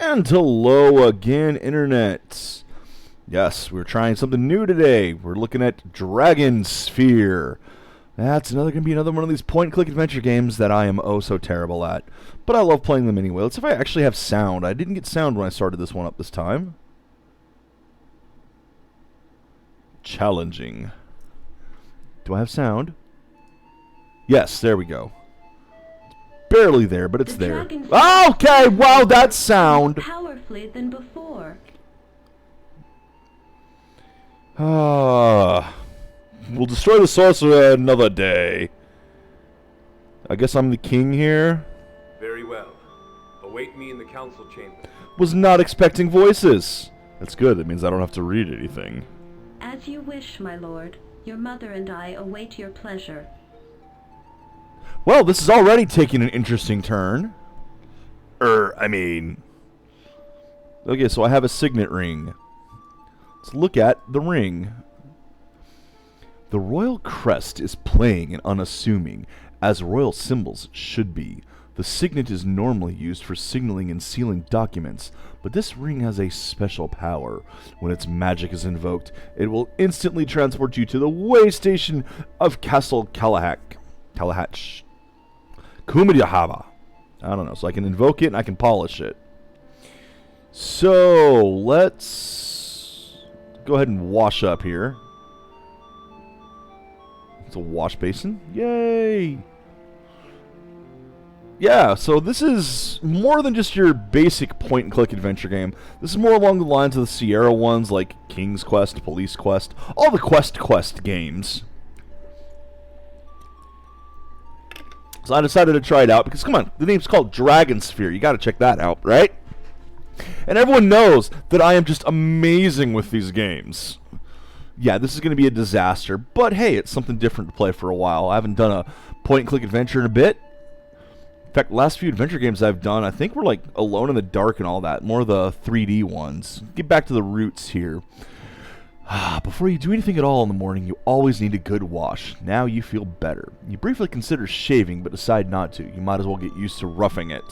And hello again, Internet. Yes, we're trying something new today. We're looking at DragonSphere. That's going to be another one of these point-and-click adventure games that I am oh so terrible at. But I love playing them anyway. Let's see if I actually have sound. I didn't get sound when I started this one up this time. Challenging. Do I have sound? Yes, there we go. Barely there, but it's there. Okay, wow, that's sound. Powerfully than before. We'll destroy the sorcerer another day. I guess I'm the king here. Very well. Await me in the council chamber. Was not expecting voices. That's good. That means I don't have to read anything. As you wish, my lord. Your mother and I await your pleasure. Well, this is already taking an interesting turn. Okay, so I have a signet ring. Let's look at the ring. The royal crest is plain and unassuming, as royal symbols should be. The signet is normally used for signaling and sealing documents, but this ring has a special power. When its magic is invoked, it will instantly transport you to the way station of Castle Kalahach. Kumidahava. I don't know, so I can invoke it and I can polish it. So, let's go ahead and wash up here. It's a wash basin. Yay! Yeah, so this is more than just your basic point-and-click adventure game. This is more along the lines of the Sierra ones like King's Quest, Police Quest, all the Quest games. So I decided to try it out because, come on, the name's called DragonSphere. You got to check that out, right? And everyone knows that I am just amazing with these games. Yeah, this is going to be a disaster, but hey, it's something different to play for a while. I haven't done a point-and-click adventure in a bit. In fact, the last few adventure games I've done, I think were like Alone in the Dark and all that, more the 3D ones. Get back to the roots here. Before you do anything at all in the morning, you always need a good wash. Now you feel better. You briefly consider shaving, but decide not to. You might as well get used to roughing it.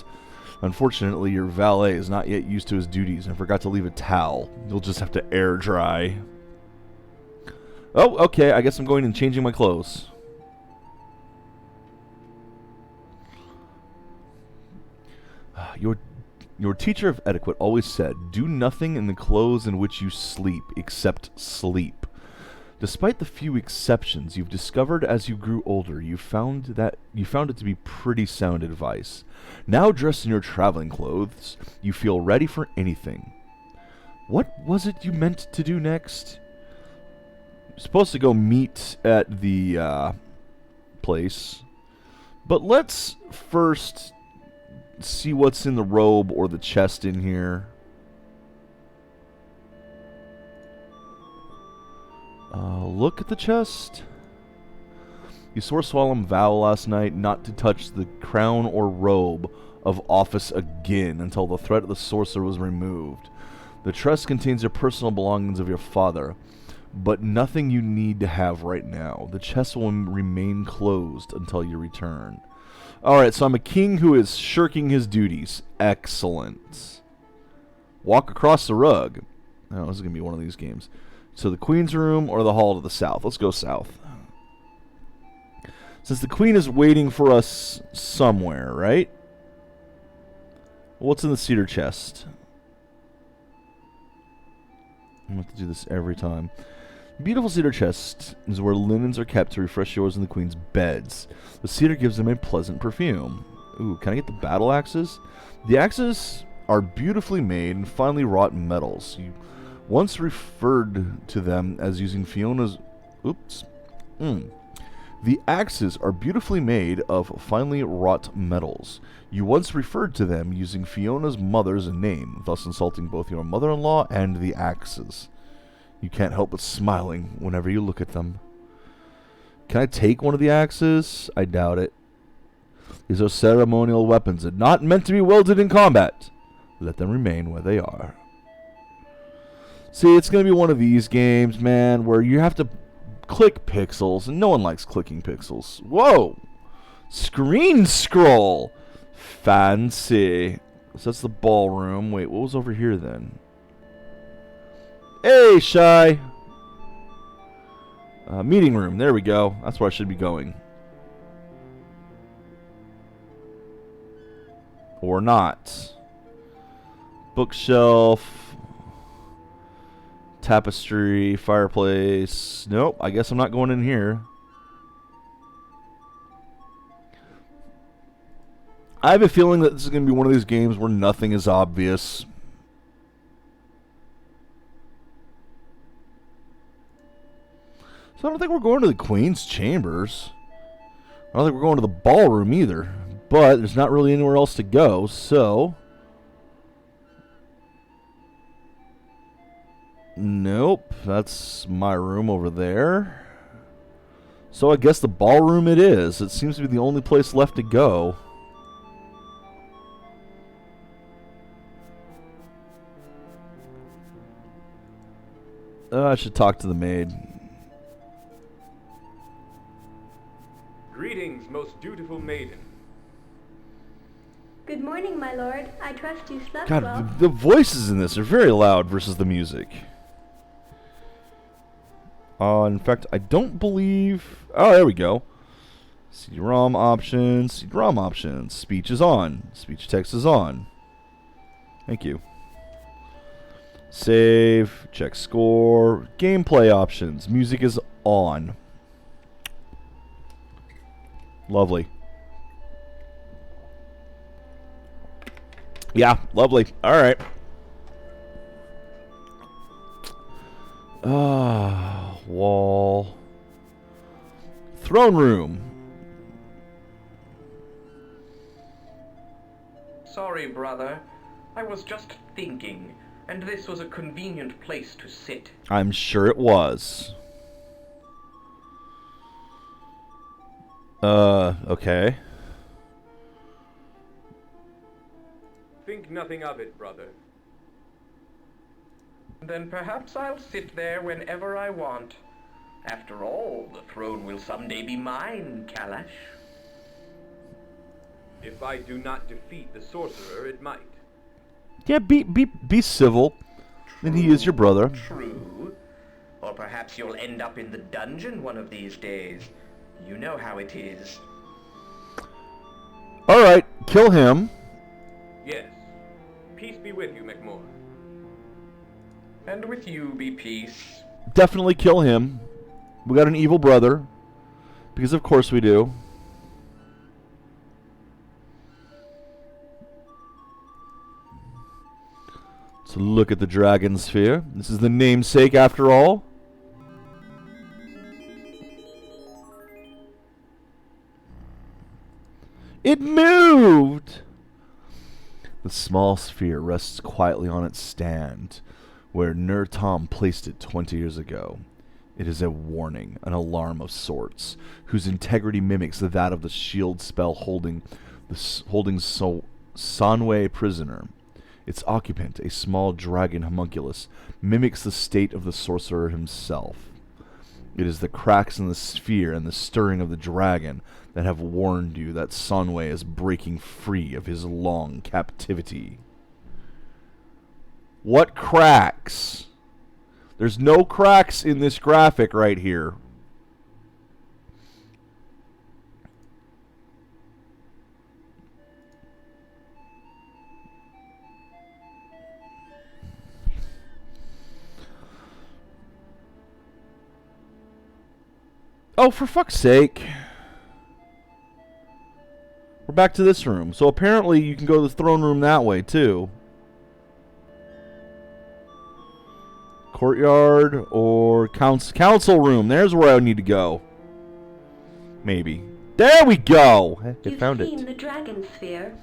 Unfortunately, your valet is not yet used to his duties and forgot to leave a towel. You'll just have to air dry. Oh, okay, I guess I'm going and changing my clothes. Your teacher of etiquette always said, do nothing in the clothes in which you sleep, except sleep. Despite the few exceptions you've discovered as you grew older, you found it to be pretty sound advice. Now dressed in your traveling clothes, you feel ready for anything. What was it you meant to do next? You're supposed to go meet at the place. But let's first see what's in the robe or the chest in here. Look at the chest. You swore a solemn vow last night not to touch the crown or robe of office again until the threat of the sorcerer was removed. The chest contains your personal belongings of your father, but nothing you need to have right now. The chest will remain closed until you return. Alright, so I'm a king who is shirking his duties. Excellent. Walk across the rug. Oh, this is going to be one of these games. So the queen's room or the hall to the south? Let's go south. Since the queen is waiting for us somewhere, right? What's in the cedar chest? I have to do this every time. Beautiful cedar chest is where linens are kept to refresh yours and the queen's beds. The cedar gives them a pleasant perfume. Ooh, can I get the battle axes? The axes are beautifully made and finely wrought metals. You once referred to them as using Fiona's... Oops. The axes are beautifully made of finely wrought metals. You once referred to them using Fiona's mother's name, thus insulting both your mother-in-law and the axes. You can't help but smiling whenever you look at them. Can I take one of the axes? I doubt it. These are ceremonial weapons and not meant to be wielded in combat. Let them remain where they are. See, it's going to be one of these games, man, where you have to click pixels, and no one likes clicking pixels. Whoa! Screen scroll! Fancy. So that's the ballroom. Wait, what was over here then? Hey, Shy! Meeting room. There we go. That's where I should be going. Or not. Bookshelf. Tapestry. Fireplace. Nope, I guess I'm not going in here. I have a feeling that this is going to be one of these games where nothing is obvious. So I don't think we're going to the Queen's Chambers. I don't think we're going to the ballroom either. But there's not really anywhere else to go, so... Nope, that's my room over there. So I guess the ballroom it is. It seems to be the only place left to go. I should talk to the maid. Greetings, most dutiful maiden. Good morning, my lord. I trust you slept God, well. the voices in this are very loud versus the music. In fact, I don't believe... Oh, there we go. CD-ROM options, CD-ROM options. Speech is on. Speech text is on. Thank you. Save, check score, gameplay options. Music is on. Lovely. Yeah, lovely. Alright. Wall. Throne room. Sorry, brother. I was just thinking, and this was a convenient place to sit. I'm sure it was. Okay. Think nothing of it, brother. Then perhaps I'll sit there whenever I want. After all, the throne will someday be mine, Kalash. If I do not defeat the sorcerer, it might. Yeah, be civil. And he is your brother. True. Or perhaps you'll end up in the dungeon one of these days. You know how it is. Alright, kill him. Yes. Peace be with you, McMore. And with you be peace. Definitely kill him. We got an evil brother. Because of course we do. So look at the DragonSphere. This is the namesake after all. It moved! The small sphere rests quietly on its stand, where Nur Tom placed it 20 years ago. It is a warning, an alarm of sorts, whose integrity mimics that of the shield spell holding Sanwei prisoner. Its occupant, a small dragon homunculus, mimics the state of the sorcerer himself. It is the cracks in the sphere and the stirring of the dragon that have warned you that Sanwei is breaking free of his long captivity. What cracks? There's no cracks in this graphic right here. Oh, for fuck's sake. We're back to this room. So apparently you can go to the throne room that way, too. Courtyard or council room. There's where I need to go. Maybe. There we go! I found it. You've seen the DragonSphere.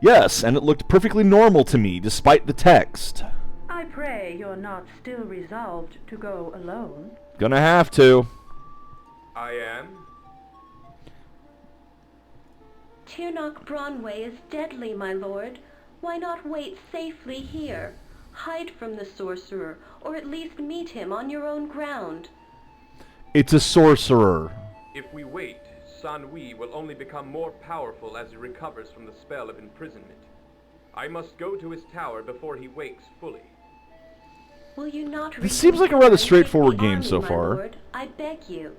Yes, and it looked perfectly normal to me, despite the text. I pray you're not still resolved to go alone. Gonna have to. I am. Tirnoch Bronway is deadly, my lord. Why not wait safely here? Hide from the sorcerer, or at least meet him on your own ground. It's a sorcerer. If we wait, Sanwei will only become more powerful as he recovers from the spell of imprisonment. I must go to his tower before he wakes fully. Will you not This seems like a rather straightforward game so far. Lord? I beg you.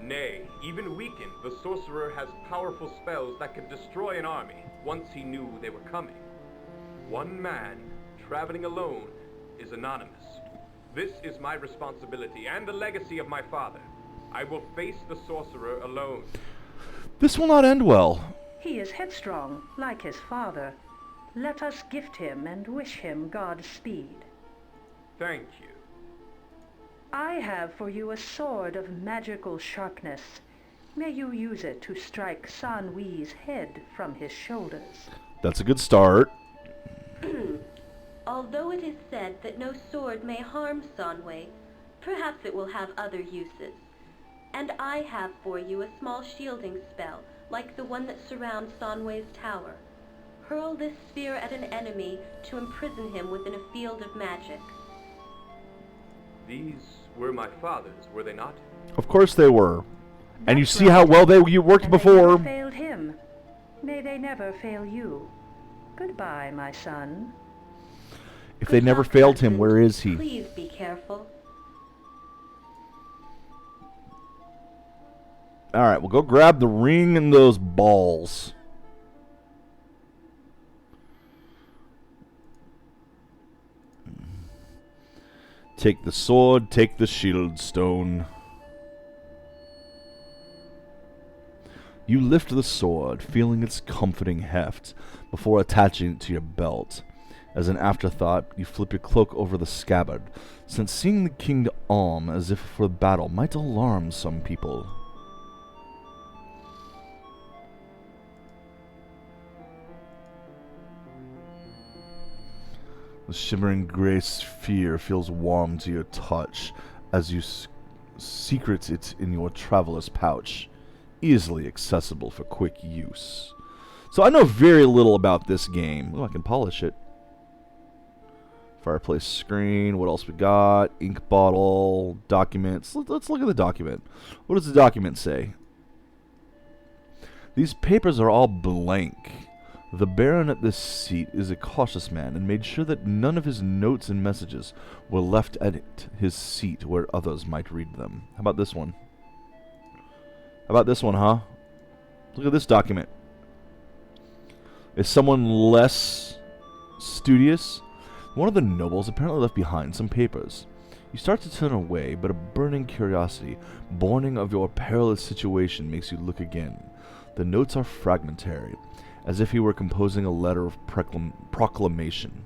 Nay, even weakened, the sorcerer has powerful spells that could destroy an army once he knew they were coming. One man, traveling alone, is anonymous. This is my responsibility and the legacy of my father. I will face the sorcerer alone. This will not end well. He is headstrong, like his father. Let us gift him and wish him Godspeed. Thank you. I have for you a sword of magical sharpness. May you use it to strike San Wei's head from his shoulders. That's a good start. Although it is said that no sword may harm Sanwei, perhaps it will have other uses. And I have for you a small shielding spell, like the one that surrounds Sanwei's tower. Hurl this sphere at an enemy to imprison him within a field of magic. These were my father's, were they not? Of course they were. And you That's see how right. well you worked And they before. never failed him. May they never fail you. Goodbye, my son. If they Good never luck, failed him, husband. where is he? Please be careful. Alright, we'll go grab the ring and those balls. Take the sword, take the shield stone. You lift the sword, feeling its comforting heft, before attaching it to your belt. As an afterthought, you flip your cloak over the scabbard, since seeing the king arm as if for battle might alarm some people. The shimmering gray sphere feels warm to your touch as you secret it in your traveler's pouch, easily accessible for quick use. So I know very little about this game. Oh, I can polish it. Fireplace screen. What else we got? Ink bottle. Documents. Let's look at the document. What does the document say? These papers are all blank. The Baron at this seat is a cautious man and made sure that none of his notes and messages were left at his seat where others might read them. How about this one? How about this one, huh? Look at this document. Is someone less studious? One of the nobles apparently left behind some papers. You start to turn away, but a burning curiosity, born of your perilous situation, makes you look again. The notes are fragmentary, as if he were composing a letter of proclamation.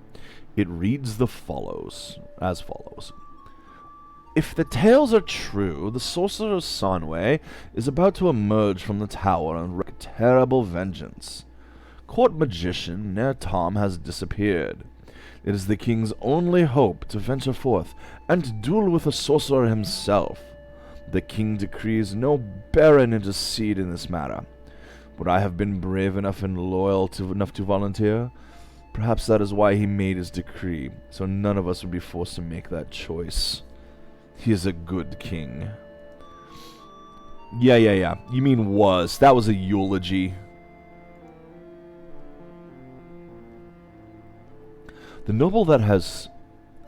It reads as follows. If the tales are true, the sorcerer Sanwei is about to emerge from the tower and wreak terrible vengeance. Court magician Nair Tom has disappeared. It is the king's only hope to venture forth and duel with the sorcerer himself. The king decrees no baron intercede in this matter. Would I have been brave enough and loyal enough to volunteer? Perhaps that is why he made his decree, so none of us would be forced to make that choice. He is a good king. Yeah. You mean was. That was a eulogy. The noble that has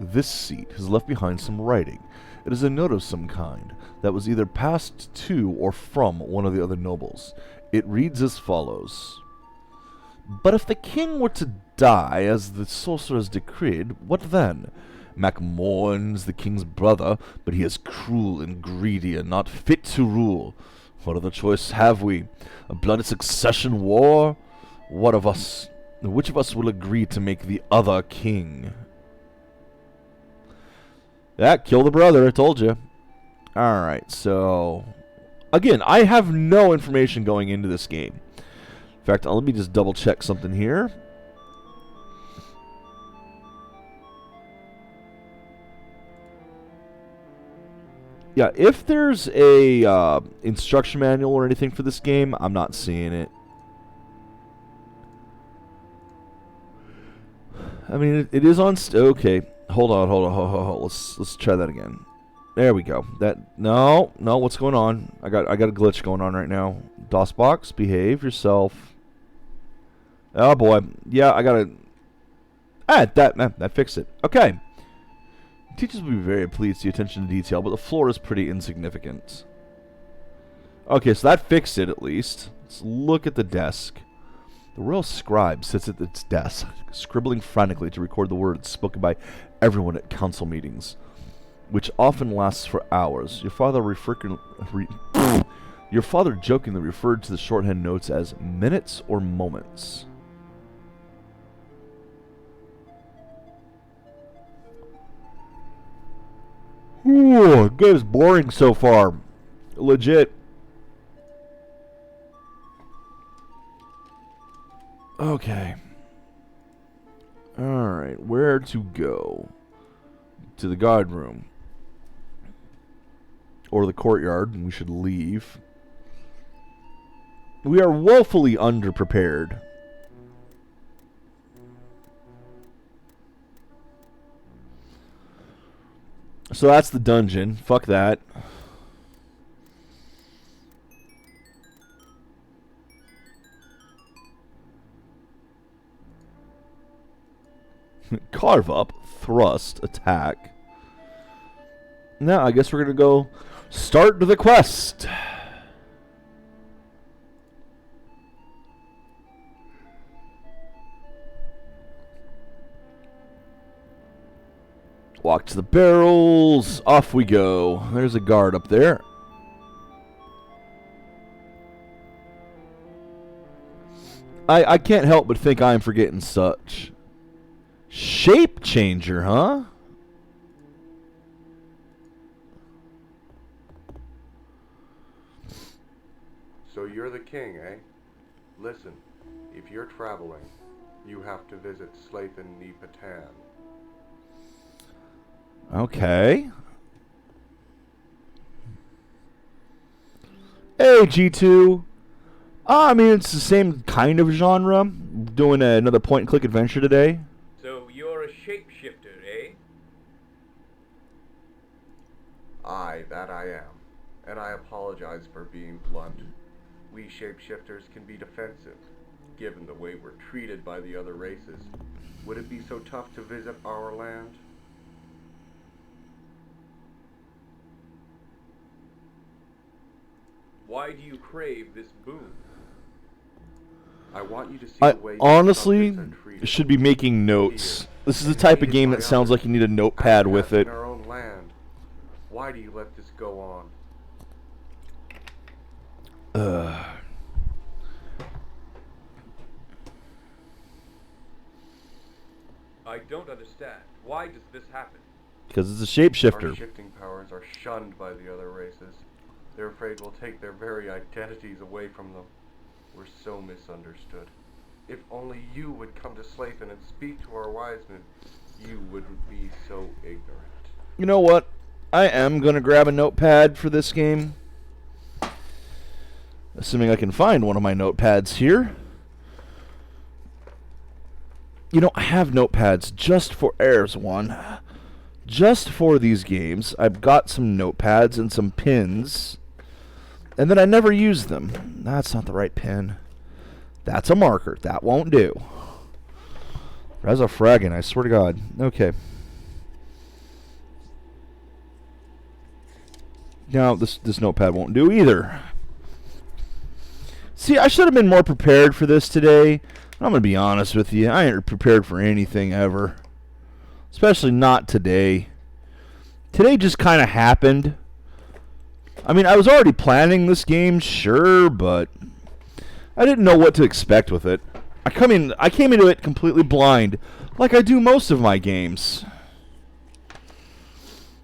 this seat has left behind some writing. It is a note of some kind that was either passed to or from one of the other nobles. It reads as follows. But if the king were to die as the sorcerers decreed, what then? Mac mourns the king's brother, but he is cruel and greedy and not fit to rule. What other choice have we? A bloody succession war? Which of us will agree to make the other king? Yeah, kill the brother, I told you. Alright, so again, I have no information going into this game. In fact, let me just double check something here. Yeah, if there's a instruction manual or anything for this game, I'm not seeing it. I mean, it is on. Okay, hold on. Let's try that again. There we go. No. What's going on? I got a glitch going on right now. DOSBox, behave yourself. Oh boy. Yeah, I gotta... that fixed it. Okay. Teachers will be very pleased to see attention to detail, but the floor is pretty insignificant. Okay, so that fixed it at least. Let's look at the desk. The royal scribe sits at its desk, scribbling frantically to record the words spoken by everyone at council meetings, which often lasts for hours. Your father jokingly referred to the shorthand notes as minutes or moments. Ooh, good. It's boring so far. Legit. Okay. Alright, where to go? To the guard room. Or the courtyard, and we should leave. We are woefully underprepared. So that's the dungeon. Fuck that. Carve up, thrust, attack. Now I guess we're gonna go start the quest. Walk to the barrels. Off we go. There's a guard up there. I can't help but think I'm forgetting such. Shape changer, huh? So you're the king, eh? Listen, if you're traveling, you have to visit Slathan-ni-Patan. Okay. Hey, G2. I mean, it's the same kind of genre. Doing another point-and-click adventure today. So you're a shapeshifter, eh? Aye, that I am. And I apologize for being blunt. We shapeshifters can be defensive, given the way we're treated by the other races. Would it be so tough to visit our land? Why do you crave this boon? I want you to see I the way honestly subjects are treated. should be making notes. This is the type of game that sounds like you need a notepad with it. In our own land. Why do you let this go on? I don't understand. Why does this happen? Because it's a Our shapeshifter. shifting powers are shunned by the other races. They're afraid we'll take their very identities away from them. We're so misunderstood. If only you would come to Slathan and speak to our wise men, you wouldn't be so ignorant. You know what? I am going to grab a notepad for this game. Assuming I can find one of my notepads here. You know, I have notepads just for Airs 1. Just for these games. I've got some notepads and some pins. And then I never use them. That's not the right pin. That's a marker. That won't do. Reza fragging, I swear to God. Okay. Now, this notepad won't do either. See, I should have been more prepared for this today. I'm going to be honest with you. I ain't prepared for anything ever. Especially not today. Today just kind of happened. I mean, I was already planning this game, sure, but I didn't know what to expect with it. I came into it completely blind, like I do most of my games.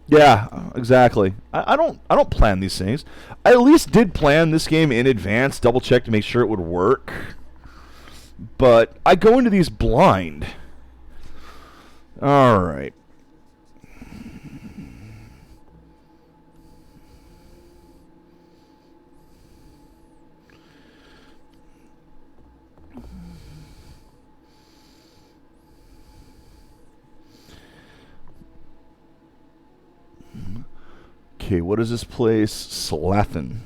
Yeah, exactly. I don't plan these things. I at least did plan this game in advance, double check to make sure it would work. But I go into these blind. All right. Okay, what is this place? Slathan.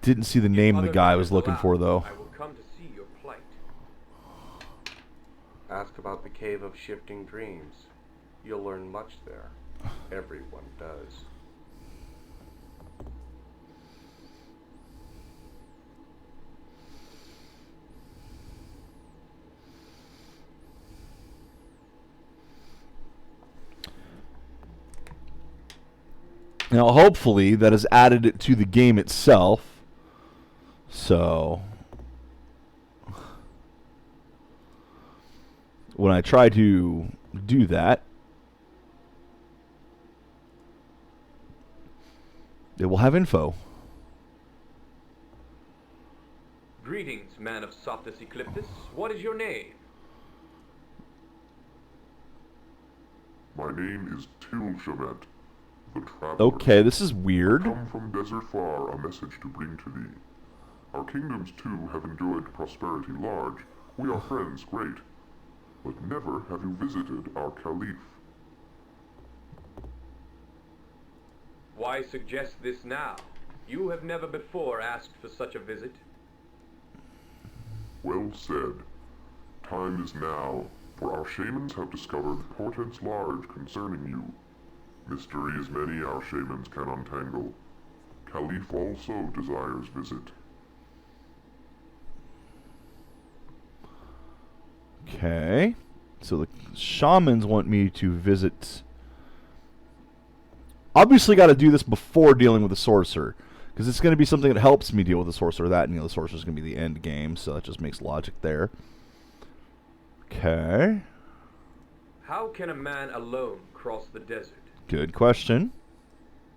Didn't see the name of the guy I was looking for, though. I will come to see your plight. Ask about the Cave of Shifting Dreams. You'll learn much there. Everyone does. Now, hopefully, that has added it to the game itself. So, when I try to do that, it will have info. Greetings, man of Soptus Ecliptus. What is your name? My name is Tilshamet, the Traveler. Okay, this is weird. Come from desert far, a message to bring to thee. Our kingdoms too have enjoyed prosperity large. We are friends great. But never have you visited our Caliph. Why suggest this now? You have never before asked for such a visit. Well said. Time is now, for our shamans have discovered portents large concerning you. Mysteries many our shamans can untangle. Caliph also desires visit. Okay. So the shamans want me to visit. Obviously got to do this before dealing with the sorcerer, because it's going to be something that helps me deal with the sorcerer. That, and the sorcerer is going to be the end game, so that just makes logic there. Okay. How can a man alone cross the desert? Good question.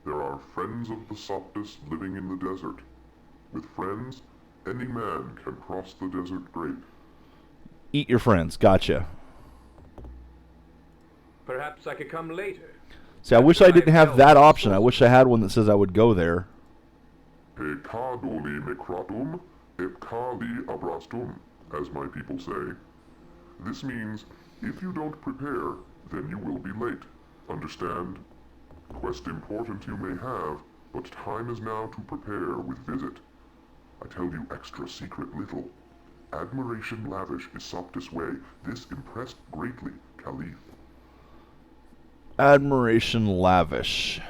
There are friends of the Soptus living in the desert. With friends, any man can cross the desert great. Eat your friends. Gotcha. Perhaps I could come later. See, I wish I didn't have that option. I wish I had one that says I would go there. Pecadoli micratum, epcali abrastum, as my people say. This means, if you don't prepare, then you will be late. Understand? Quest important you may have, but time is now to prepare with visit. I tell you extra secret little. Admiration lavish is Soptus way. This impressed greatly, Caliph. Admiration lavish.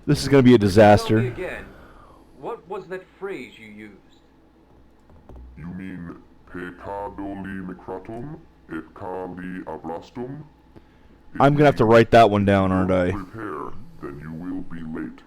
This is going to be a Tell me disaster. again, what was that phrase you used? You mean pecadoli micratum, epcali abrastum? I'm going to have to write that one down, aren't I? Prepare, then you will be late.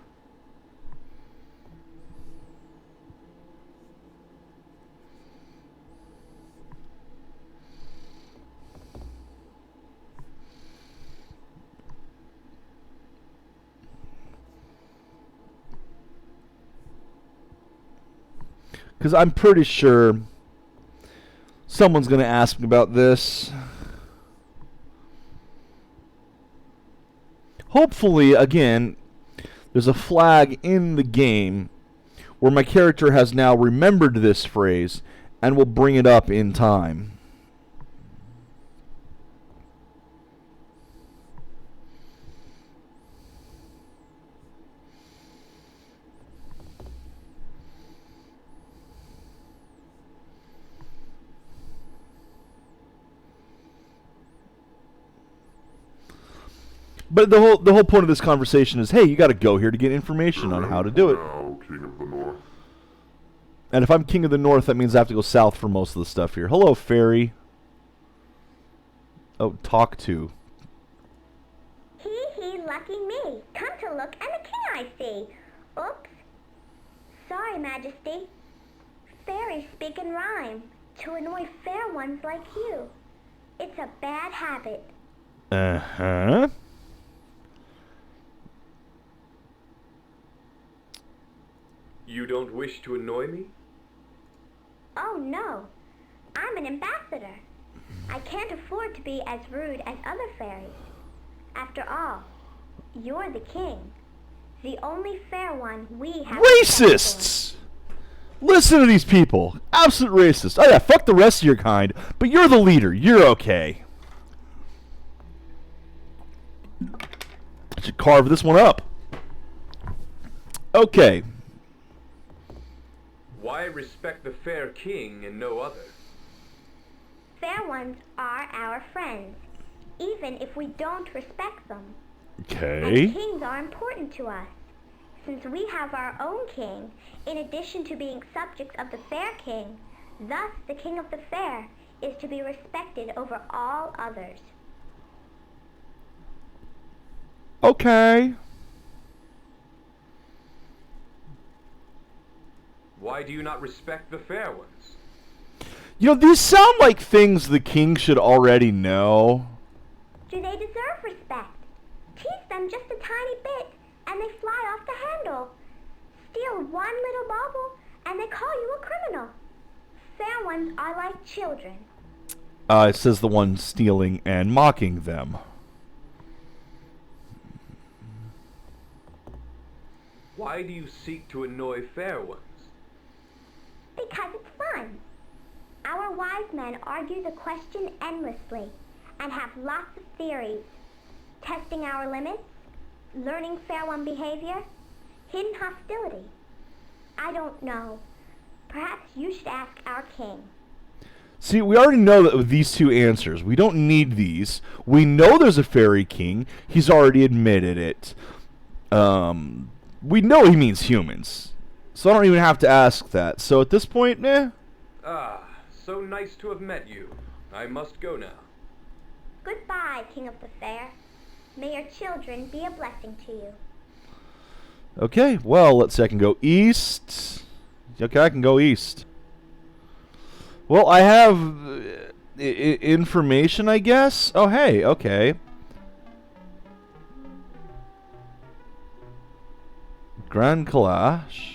Because I'm pretty sure someone's going to ask me about this. Hopefully, again, there's a flag in the game where my character has now remembered this phrase and will bring it up in time. But the whole point of this conversation is, hey, you got to go here to get information on how to do it. Now, King of the North. And if I'm King of the North, that means I have to go south for most of the stuff here. Hello, fairy. Oh, talk to. Hee, lucky me. Come to look, and the king I see. Oops. Sorry, Majesty. Fairies speak in rhyme to annoy fair ones like you. It's a bad habit. Uh-huh. You don't wish to annoy me? Oh, no. I'm an ambassador. I can't afford to be as rude as other fairies. After all, you're the king. The only fair one we have. Racists! Listen to these people. Absolute racists. Oh yeah, fuck the rest of your kind, but you're the leader. You're okay. I should carve this one up. Okay. Why respect the fair king and no other? Fair ones are our friends, even if we don't respect them. Okay. And kings are important to us. Since we have our own king, in addition to being subjects of the fair king, thus the king of the fair is to be respected over all others. Okay. Why do you not respect the fair ones? You know, these sound like things the king should already know. Do they deserve respect? Tease them just a tiny bit, and they fly off the handle. Steal one little bauble, and they call you a criminal. Fair ones are like children. It says the one stealing and mocking them. Why do you seek to annoy fair ones? Because it's fun. Our wise men argue the question endlessly and have lots of theories. Testing our limits, learning fair one behavior, hidden hostility. I don't know. Perhaps you should ask our king. See, we already know that with these two answers. We don't need these. We know there's a fairy king. He's already admitted it. We know he means humans. So I don't even have to ask that. So at this point, Ah, so nice to have met you. I must go now. Goodbye, King of the Fair. May your children be a blessing to you. Okay, well, let's see. I can go east. Okay, I can go east. Well, I have information, I guess. Oh, hey, okay. Grand Kalash.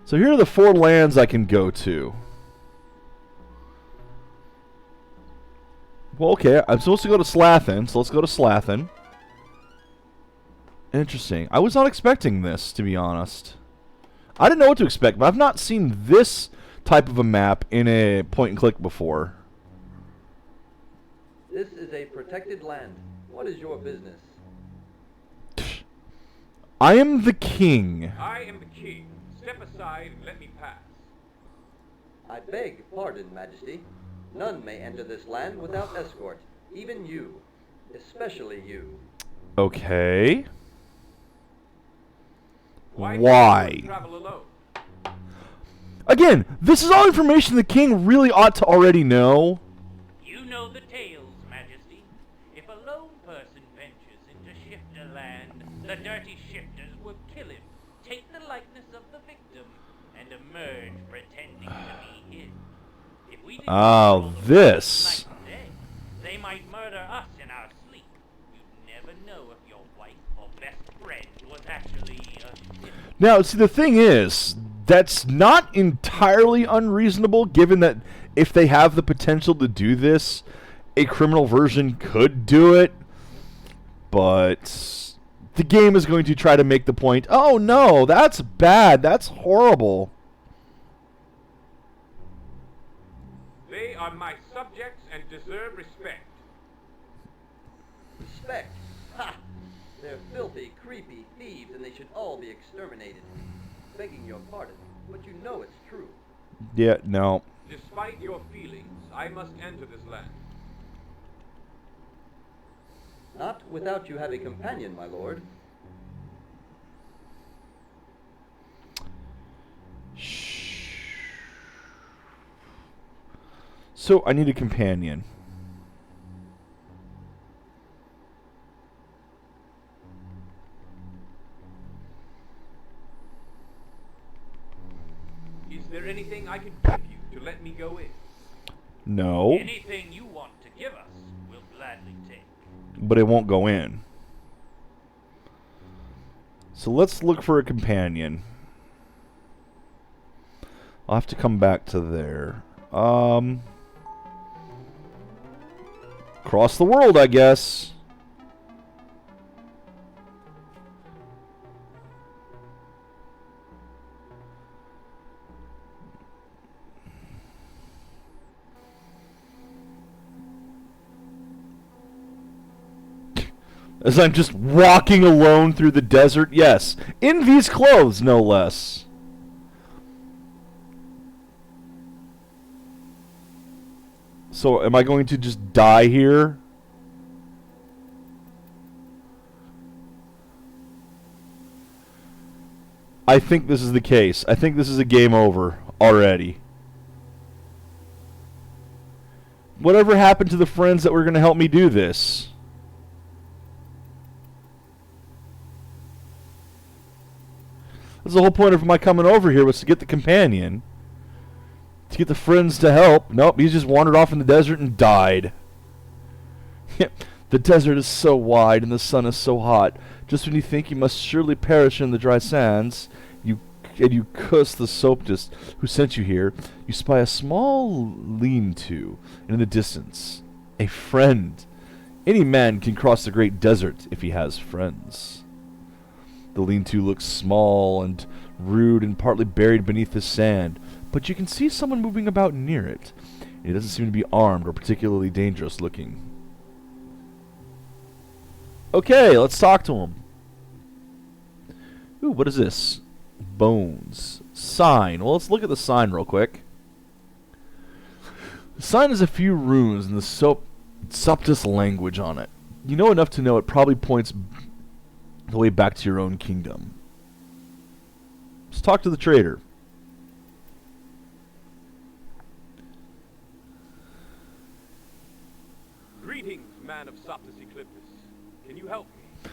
So here are the 4 lands I can go to. Well, okay, I'm supposed to go to Slathen, so let's go to Slathen. Interesting. I was not expecting this, to be honest. I didn't know what to expect, but I've not seen this type of a map in a point-and-click before. This is a protected land. What is your business? I am the king. I am the king. Step aside and let me pass. I beg pardon, Majesty. None may enter this land without escort. Even you. Especially you. Okay. Why? Why? Do you travel alone? Again, this is all information the king really ought to already know. You know the tales, Majesty. If a lone person ventures into shifter land, the dirty shifters will kill him, take the likeness of the victim, and emerge pretending to be him. If we didn't control the this. night and day, they might murder us in our sleep. You'd never know if your wife or best friend was actually a shifter. Now, see, the thing is, that's not entirely unreasonable, given that if they have the potential to do this, a criminal version could do it. But the game is going to try to make the point, oh no, that's bad, that's horrible. They are my subjects and deserve respect. Respect? Ha! They're filthy, creepy thieves, and they should all be exterminated. Begging your pardon, but you know it's true. Yeah, no. Despite your feelings, I must enter this land. Not without you have a companion, my lord. So, I need a companion. Is there anything I can give you to let me go in? No. Anything you want to give us, we'll gladly take. But it won't go in. So let's look for a companion. I'll have to come back to there. Across the world, I guess. As I'm just walking alone through the desert, yes. In these clothes, no less. So, am I going to just die here? I think this is the case. I think this is a game over already. Whatever happened to the friends that were going to help me do this? That's the whole point of my coming over here, was to get the companion. To get the friends to help. Nope, he just wandered off in the desert and died. The desert is so wide and the sun is so hot. Just when you think you must surely perish in the dry sands, you curse the soapdist who sent you here, you spy a small lean-to, and in the distance, a friend. Any man can cross the great desert if he has friends. The lean-to looks small and rude and partly buried beneath the sand, but you can see someone moving about near it. He doesn't seem to be armed or particularly dangerous looking. Okay, let's talk to him. Ooh, what is this? Bones. Sign. Well, let's look at the sign real quick. The sign has a few runes in the Soptis language on it. You know enough to know it probably points the way back to your own kingdom. Let's talk to the trader. Greetings, man of Soptis Ecliptus. Can you help me?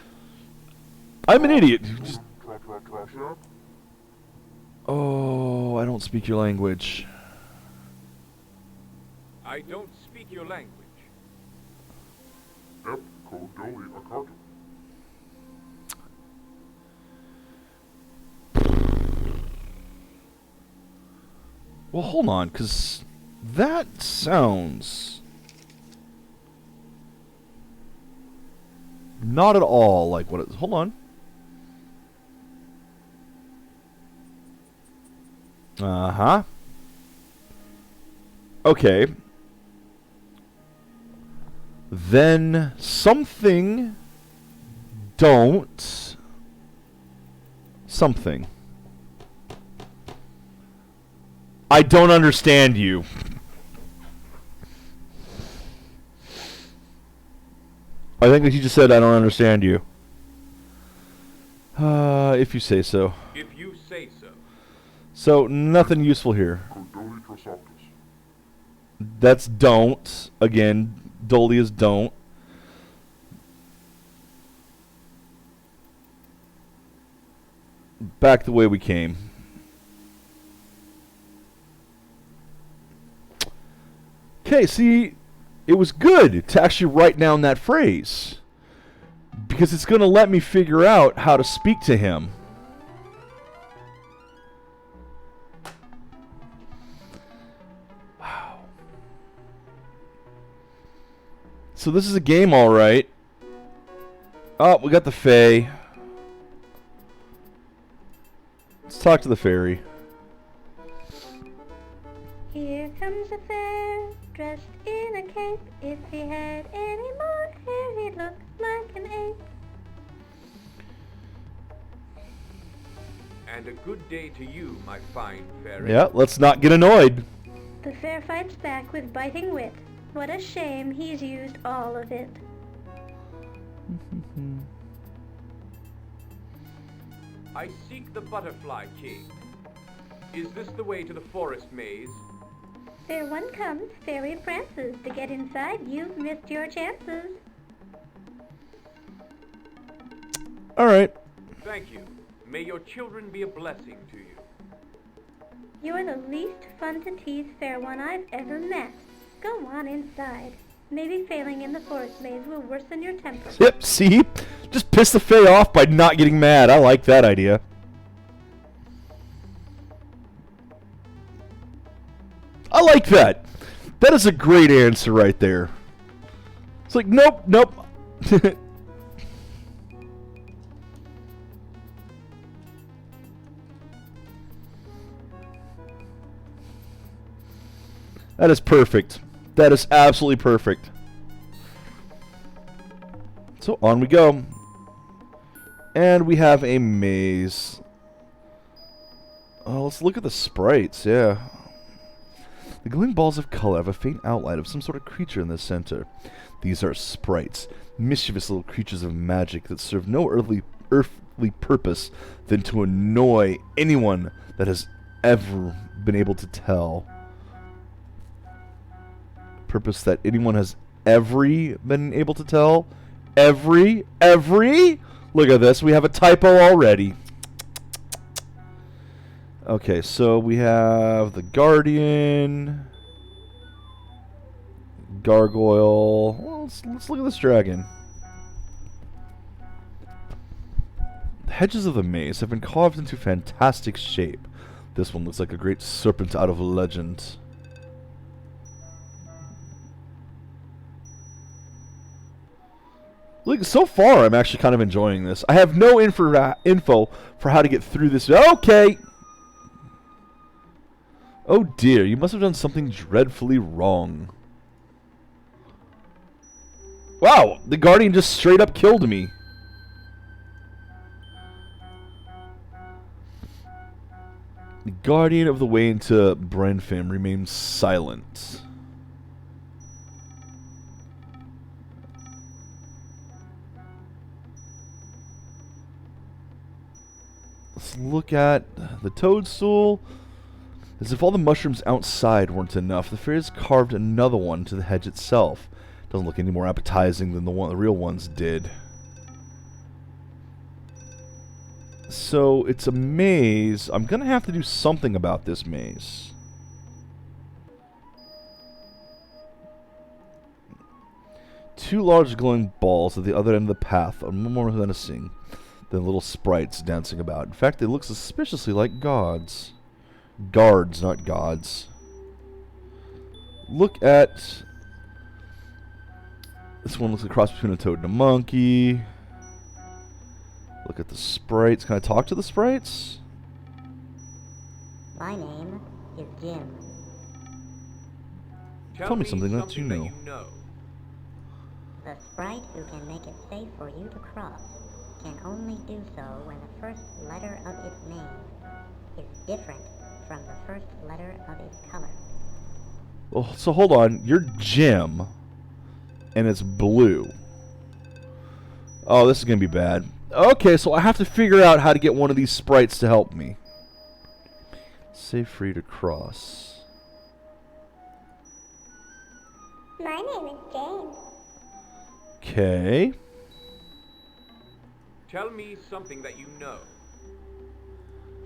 I'm an idiot. Just... Oh, I don't speak your language. I don't speak your language. Well, hold on, because that sounds not at all like what it is. Hold on. Uh-huh. Okay. Then something don't something. I don't understand you. I think that you just said I don't understand you. If you say so. If you say so. So, nothing useful here. That's don't. Again, Dolly is don't. Back the way we came. Okay, see, it was good to actually write down that phrase. Because it's going to let me figure out how to speak to him. Wow. So this is a game, alright. Oh, we got the Fae. Let's talk to the fairy. Here comes a fairy, dressed in a cape. If he had any more hair, he'd look like an ape. And a good day to you, my fine fairy. Yeah, let's not get annoyed. The fair fights back with biting wit. What a shame he's used all of it. I seek the Butterfly King. Is this the way to the forest maze? There one comes, Fairy Francis. To get inside, you've missed your chances. Alright. Thank you. May your children be a blessing to you. You're the least fun to tease, fair one, I've ever met. Go on inside. Maybe failing in the forest maze will worsen your temper. Yep, see? Just piss the Fae off by not getting mad. I like that idea. I like that. That is a great answer right there. It's like, nope, nope. That is perfect. That is absolutely perfect. So on we go. And we have a maze. Oh, let's look at the sprites, yeah. The glowing balls of color have a faint outline of some sort of creature in the center. These are sprites, mischievous little creatures of magic that serve no earthly purpose than to annoy anyone that has ever been able to tell. Purpose that anyone has ever been able to tell? Every? Look at this, we have a typo already. Okay, so we have the Guardian, Gargoyle. Well, let's look at this dragon. The hedges of the maze have been carved into fantastic shape. This one looks like a great serpent out of legend. Look, so far I'm actually kind of enjoying this. I have no info for how to get through this. Okay! Oh dear, you must have done something dreadfully wrong. Wow, the Guardian just straight up killed me. The Guardian of the way into Brenfim remains silent. Let's look at the toadstool. As if all the mushrooms outside weren't enough, the fairies carved another one to the hedge itself. Doesn't look any more appetizing than the real ones did. So it's a maze. I'm gonna have to do something about this maze. Two large glowing balls at the other end of the path are more menacing than little sprites dancing about. In fact, they look suspiciously like gods. Guards, not gods. Look at... This one looks like a cross between a toad and a monkey. Look at the sprites. Can I talk to the sprites? My name is Jim. Tell me something that you know. The sprite who can make it safe for you to cross can only do so when the first letter of its name is different from the first letter of its color. Oh, so hold on. You're Jim, and it's blue. Oh, this is going to be bad. Okay, so I have to figure out how to get one of these sprites to help me. Save free to cross. My name is Jane. Okay. Tell me something that you know.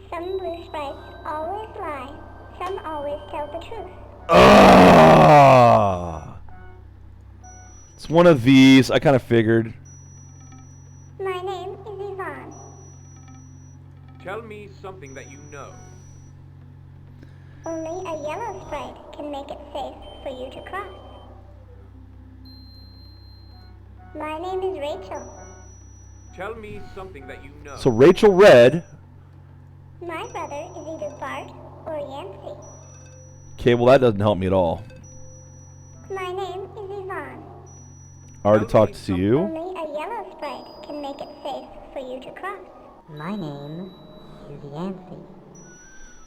Some blue sprites always lie. Some always tell the truth. Ah! It's one of these. I kind of figured. My name is Yvonne. Tell me something that you know. Only a yellow sprite can make it safe for you to cross. My name is Rachel. Tell me something that you know. So Rachel Red. My brother is either Bart or Yancey. Okay, well that doesn't help me at all. My name is Yvonne. I already talked to you. Only a yellow sprite can make it safe for you to cross. My name is Yancey.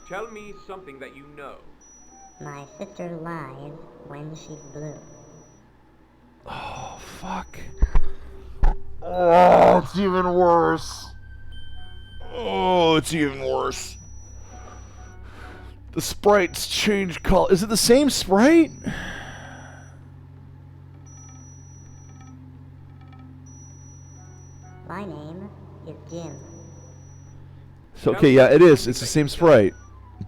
Tell me something that you know. My sister lies when she's blue. Oh, fuck. Oh, it's even worse. Oh, it's even worse. The sprites change color. Is it the same sprite? My name is Jim. So, okay, yeah, it is. It's the same sprite.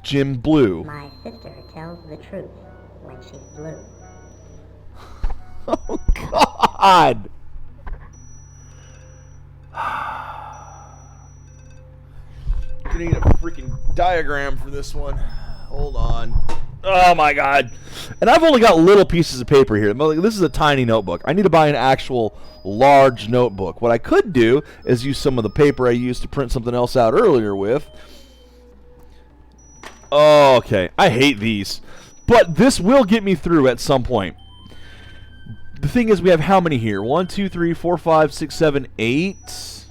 Jim Blue. My sister tells the truth when she's blue. Oh, God! Gonna need a freaking diagram for this one. Hold on. Oh my God! And I've only got little pieces of paper here. This is a tiny notebook. I need to buy an actual large notebook. What I could do is use some of the paper I used to print something else out earlier with. Oh, okay. I hate these. But this will get me through at some point. The thing is, we have how many here? 1, 2, 3, 4, 5, 6, 7, 8.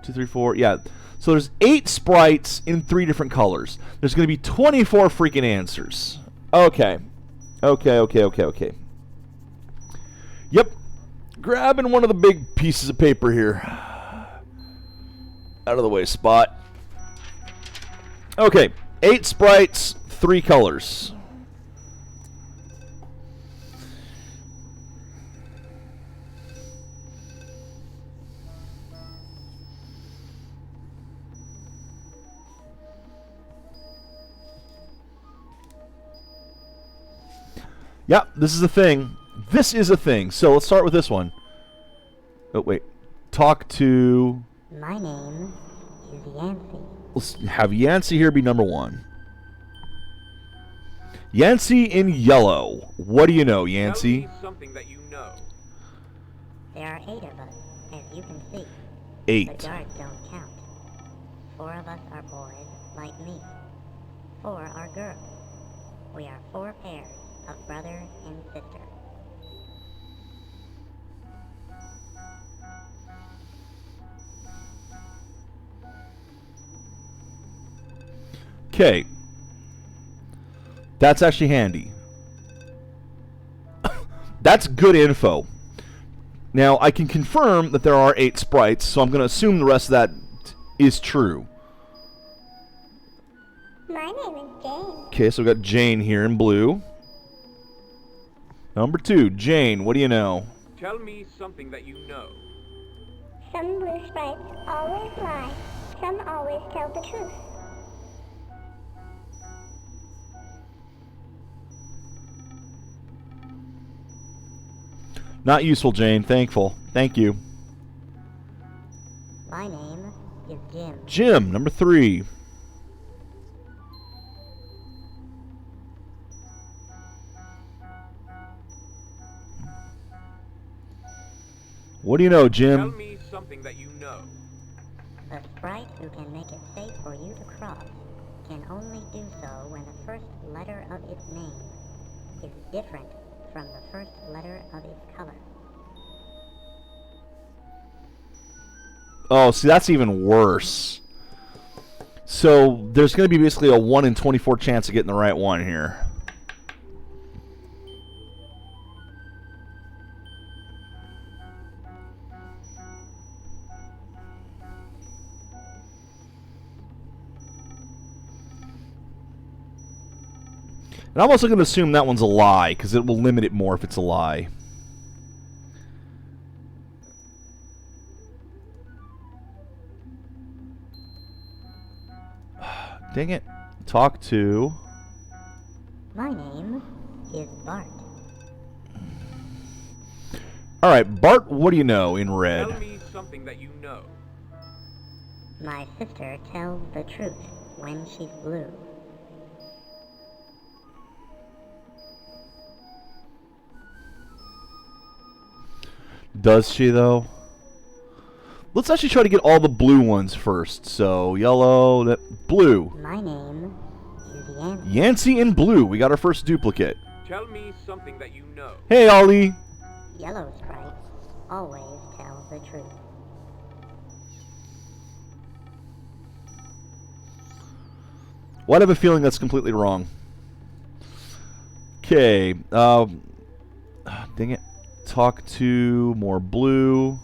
2, 3, 4. Yeah. So there's 8 sprites in 3 different colors. There's going to be 24 freaking answers. Okay. Okay. Yep. Grabbing one of the big pieces of paper here. Out of the way, Spot. Okay. 8 sprites, 3 colors. Yeah, this is a thing. This is a thing. So let's start with this one. Oh, wait. Talk to... My name is Yancey. Let's have Yancey here be number 1. Yancey in yellow. What do you know, Yancey? Tell me something that you know. There are 8 of us, as you can see. 8. The guards don't count. 4 of us are boys, like me. 4 are girls. We are 4 pairs of brother and sister. Okay. That's actually handy. That's good info. Now, I can confirm that there are 8 sprites, so I'm going to assume the rest of that is true. My name is Jane. Okay, so we got Jane here in blue. Number 2, Jane, what do you know? Tell me something that you know. Some blue sprites always lie. Some always tell the truth. Not useful, Jane. Thankful. Thank you. My name is Jim. Jim, number 3. What do you know, Jim? Tell me something that you know. The sprite who can make it safe for you to cross can only do so when the first letter of its name is different from the first letter of its color. Oh, see, that's even worse. So there's going to be basically a 1 in 24 chance of getting the right one here. And I'm also going to assume that one's a lie, because it will limit it more if it's a lie. Dang it. Talk to... My name is Bart. Alright, Bart, what do you know in red? Tell me something that you know. My sister tells the truth when she's blue. Does she, though? Let's actually try to get all the blue ones first. So, yellow, blue. My name is Yancey. Yancey in blue. We got our first duplicate. Tell me something that you know. Hey, Ollie. Yellow sprites always tell the truth. Well, I have a feeling that's completely wrong. Okay. Dang it. Talk to more blue.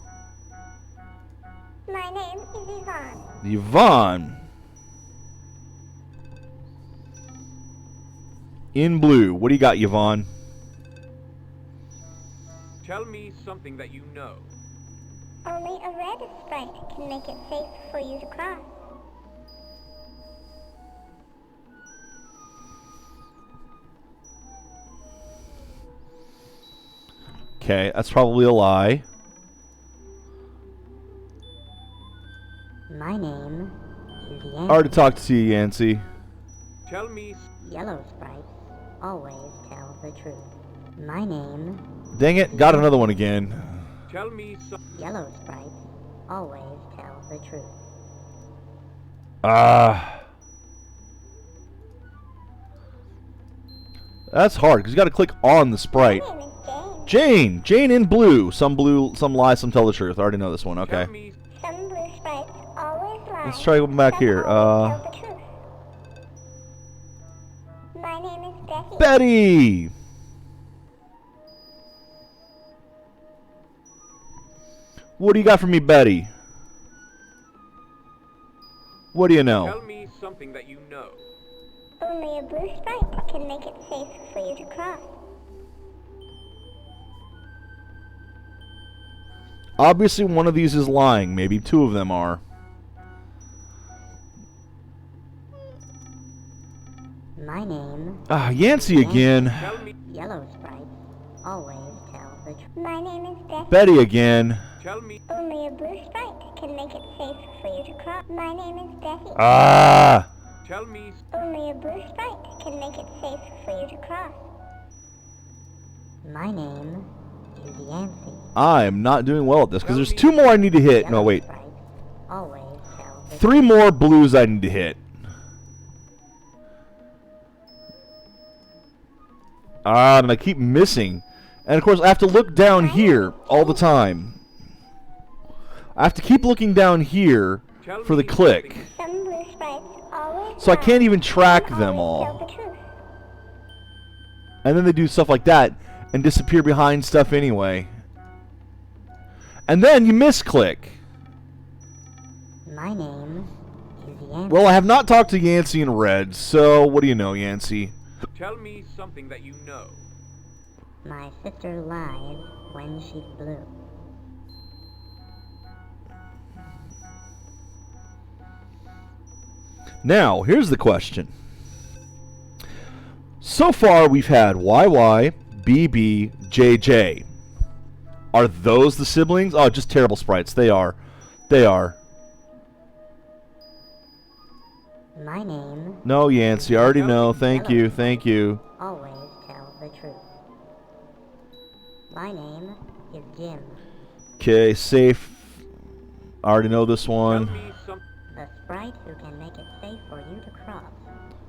My name is Yvonne. Yvonne. In blue. What do you got, Yvonne? Tell me something that you know. Only a red sprite can make it safe for you to cross. Okay, that's probably a lie. My name is Yancey. I already talked to you, Yancey. Tell me... Yellow sprites always tell the truth. My name... Dang it, got another one again. Tell me Yellow sprites always tell the truth. That's hard, because you got to click on the sprite. My name is Jane. Jane in blue. Some lie, some tell the truth. I already know this one. Okay. Tell me, Some blue sprites always lie. Let's try going back Some here. always tell the truth. My name is Betty. Betty. What do you got for me, Betty? What do you know? tell me something that you know. Only a blue sprite can make it safe for you to cross. Obviously, one of these is lying. Maybe two of them are. My name, Yancey again. Tell me, Yellow Sprites, always tell the truth. My name is Betty. Betty again. tell me, Only a blue sprite can make it safe for you to cross. My name is Betty. tell me, Only a blue sprite can make it safe for you to cross. My name is Yancey. I am not doing well at this because there's two more I need to hit. No, Yellow wait. Sprites, always tell the Three more blues I need to hit. And I keep missing. And of course, I have to look down here all the time. I have to keep looking down here tell for the me click. something. Some blue sprites always So I lie. can't even track Some them always all. tell the truth. And then they do stuff like that and disappear behind stuff anyway. And then you misclick. My name is Yancey. Well, I have not talked to Yancey in red, so what do you know, Yancey? Tell me something that you know. My sister lies when she's blue. Now, here's the question. So far, we've had YY, BB, JJ. Are those the siblings? Oh, just terrible sprites. They are. They are. My name, No, Yancey, I already know. Thank you, thank you. always tell the truth. My name is Jim. Okay, safe. I already know this Tell one. me some. The sprite who can make it safe for you to cross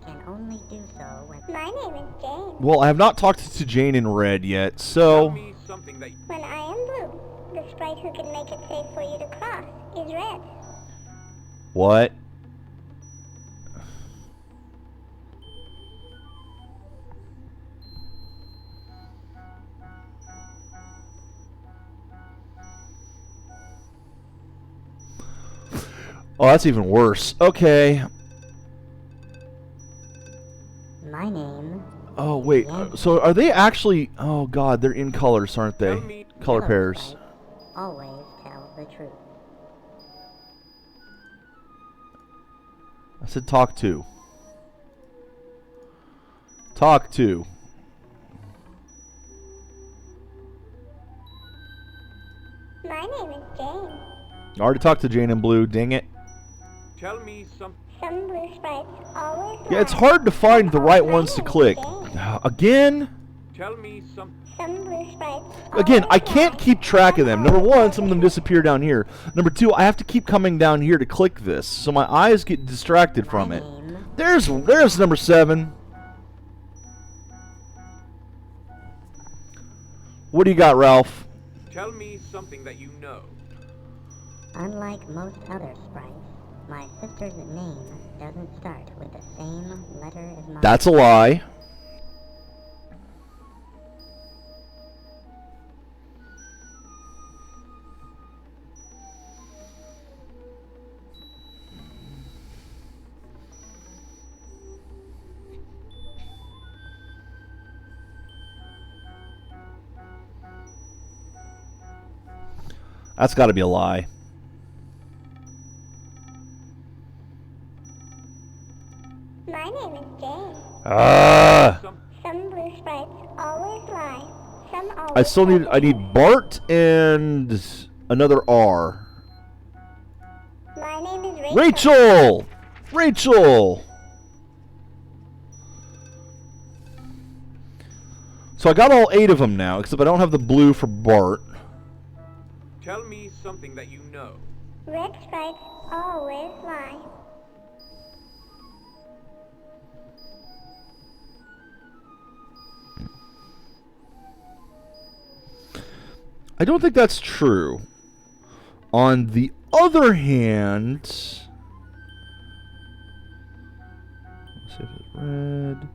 can only do so when... My name is Jane. Well, I have not talked to Jane in red yet, Tell so... me something that. When I am blue, the sprite who can make it safe for you to cross is red. What? Oh, that's even worse. Okay. My name, Oh, wait. So are they actually... Oh, God, they're in colors, aren't they? Tell me. Color Yellow pairs. Sprites, always tell the truth. I said talk to. Talk to. My name is Jane. I already talked to Jane in blue. Dang it. Tell me some. Some blue sprites always Yeah, it's lie. hard to find the right My ones to name is click. Jane. Again? Tell me some. Some blue sprites Again, I always can't lie. keep track of them. Some Number always one, tell some of the them truth. disappear down here. Number two, I have to keep coming down here to click this, so my eyes get distracted from My it. name, There's number 7. What do you got, Ralph? Tell me something that you know. unlike most other sprites, my sister's name doesn't start with the same letter as mine. That's a lie. That's got to be a lie. My name is Jane. Ah! Some. Some blue sprites always lie. Some always I still tell need. the I need truth. Bart and another R. My name is Rachel. Rachel. So I got all 8 of them now, except I don't have the blue for Bart. Tell me something that you know. Red sprites always lie. I don't think that's true. On the other hand, let's see if it's red.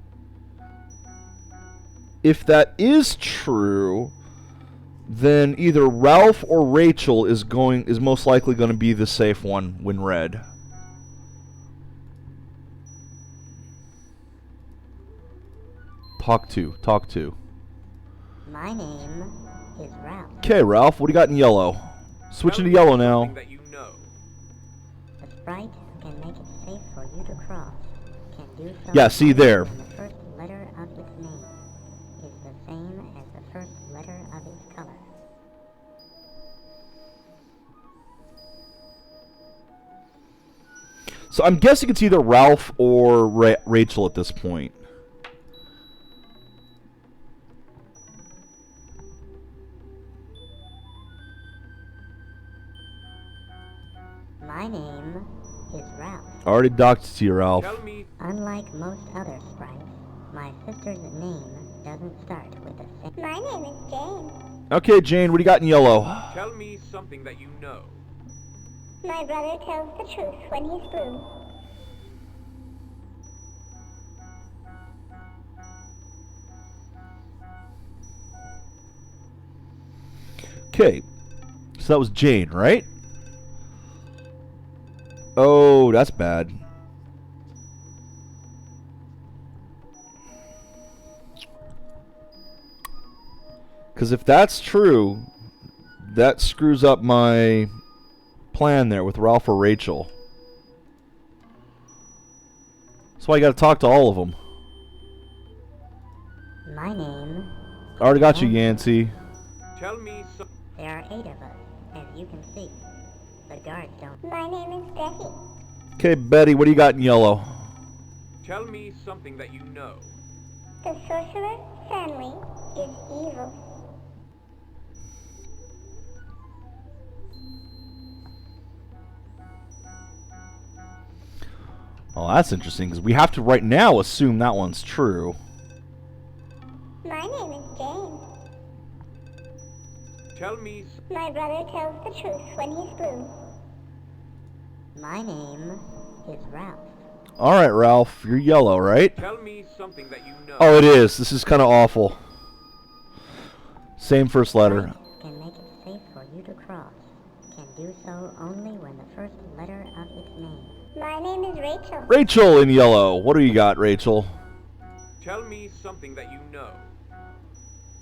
If that is true, then either Ralph or Rachel is most likely going to be the safe one when red. Talk to. My name is Ralph. Okay, Ralph, what do you got in yellow? Switching to yellow now. That you know. A sprite who can make it safe for you to cross can do so. Yeah, see there. When the first letter of its name is the same as the first letter of its color. So I'm guessing it's either Ralph or Rachel at this point. My name is Ralph. Already docked it to you, Ralph. Tell me, Unlike most other sprites, my sister's name doesn't start with the same. My name is Jane. Okay, Jane, what do you got in yellow? tell me something that you know. My brother tells the truth when he's blue. Okay, so that was Jane, right? Oh, that's bad. Because if that's true, that screws up my plan there with Ralph or Rachel. That's why I got to talk to all of them. My name. I already got you, Yancey. Tell me something. There are 8 of us, as you can see. The guards don't. My name is Betty. Okay, Betty, what do you got in yellow? Tell me something that you know. The sorcerer, Stanley, is evil. Oh, that's interesting, because we have to right now assume that one's true. My name is Jane. Tell me, My brother tells the truth when he's blue. My name is Ralph. Alright, Ralph, you're yellow, right? tell me something that you know. Oh, it is. This is kind of awful. Same first letter. Can make it safe for you to cross. Can do so only when the first letter of its name. My name is Rachel. Rachel in yellow. What do you got, Rachel? Tell me something that you know.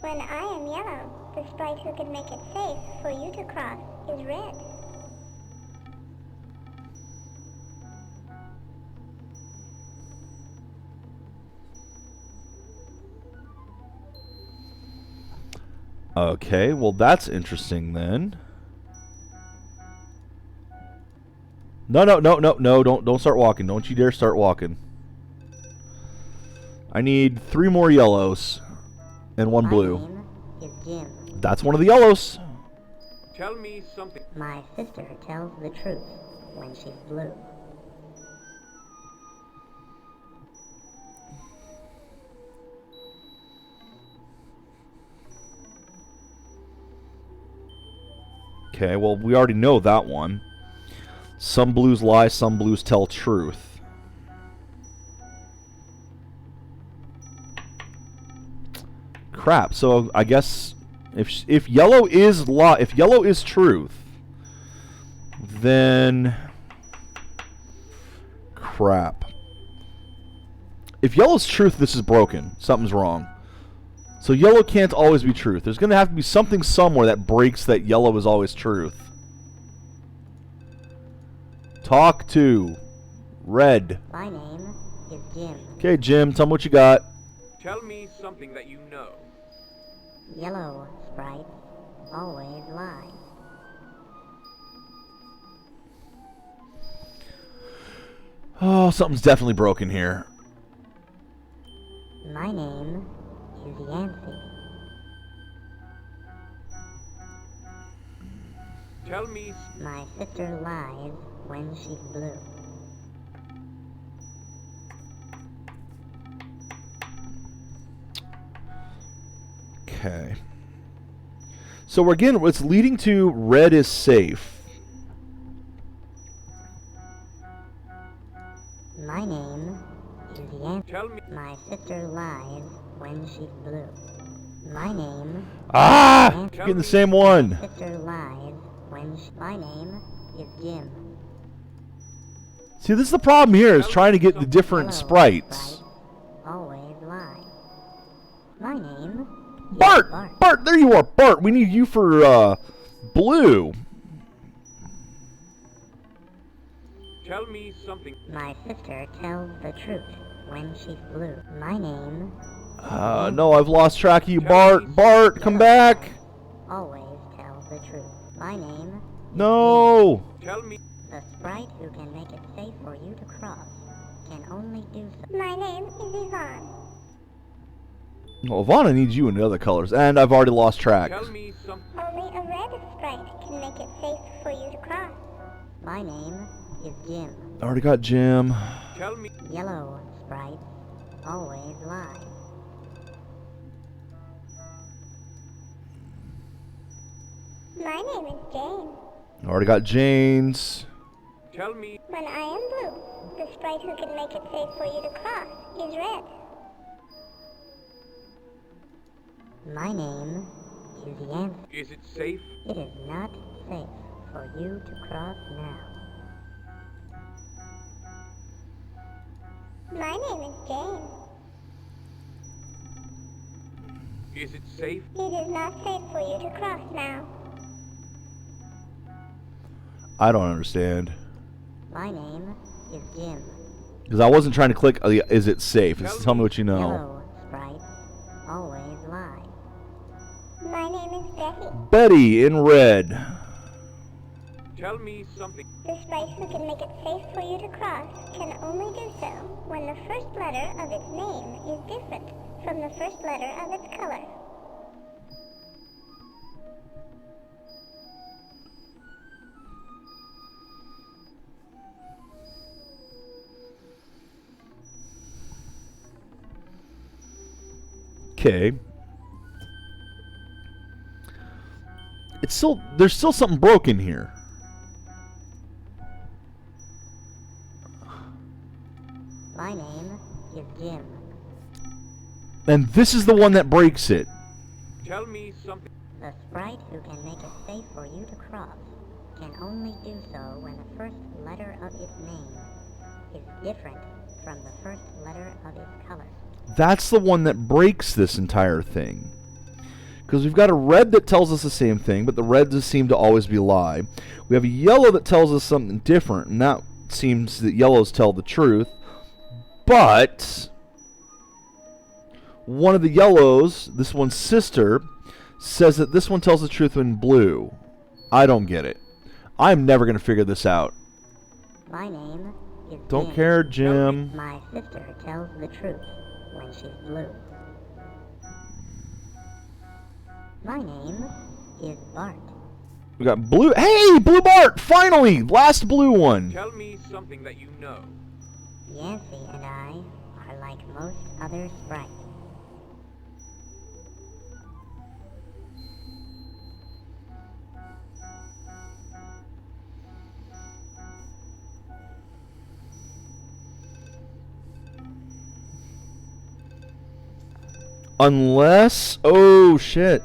When I am yellow, the sprite who can make it safe for you to cross is red. Okay, well that's interesting then. No, don't start walking. Don't you dare start walking. I need 3 more yellows and 1 blue. My name is Jim. That's one of the yellows. Tell me something. My sister tells the truth when she's blue. Okay, well we already know that one. Some blues lie, some blues tell truth. Crap. So I guess if yellow is truth, then crap. If yellow's truth, this is broken. Something's wrong. So yellow can't always be truth. There's going to have to be something somewhere that breaks that yellow is always truth. Talk to red. My name is Jim. Okay, Jim, tell me what you got. Tell me something that you know. Yellow sprites always lie. Oh, something's definitely broken here. My name is Yancey. Tell me, My sister lies when she's blue. Okay. So again, what's leading to red is safe. My name is Yan. Tell me. My sister lies when she's blue. My name. Ah! Getting the same one. My sister lies when my name is Jim. See, this is the problem here, is trying to get the different Hello, sprites. Always lie. My name is Bart! Bart. Bart, there you are. Bart, we need you for, blue. Tell me something. My sister tells the truth when she's blue. My name. No, I've lost track of you, Bart. Bart, come back. Always tells the truth. My name. No. Tell me. The sprite who can make it safe for you to cross can only do so. My name is Yvonne. Well, Ivana needs you in the other colors, and I've already lost track. Tell me something. Only a red sprite can make it safe for you to cross. My name is Jim. I already got Jim. Tell me. Yellow sprites always lie. My name is Jane. I already got Jane's. Tell me. When I am blue, the sprite who can make it safe for you to cross is red. My name is Yan. Is it safe? It is not safe for you to cross now. My name is Jane. Is it safe? It is not safe for you to cross now. I don't understand. My name is Jim. Because I wasn't trying to click, is it safe? Just tell me what you know. Yellow sprites always lie. My name is Betty. Betty in red. Tell me something. The sprite who can make it safe for you to cross can only do so when the first letter of its name is different from the first letter of its color. Okay. There's still something broken here. My name is Jim. And this is the one that breaks it. Tell me something. The sprite who can make it safe for you to cross can only do so when the first letter of its name is different from the first letter of its color. That's the one that breaks this entire thing. Because we've got a red that tells us the same thing, but the reds just seem to always be a lie. We have a yellow that tells us something different, and that seems that yellows tell the truth. But one of the yellows, this one's sister, says that this one tells the truth in blue. I don't get it. I'm never going to figure this out. My name is Don't Jim. care, Jim. My sister tells the truth when she's blue. My name is Bart. We got blue. Hey, Blue Bart! Finally! Last blue one. Tell me something that you know. Yancy and I are like most other sprites. Unless... Oh, shit.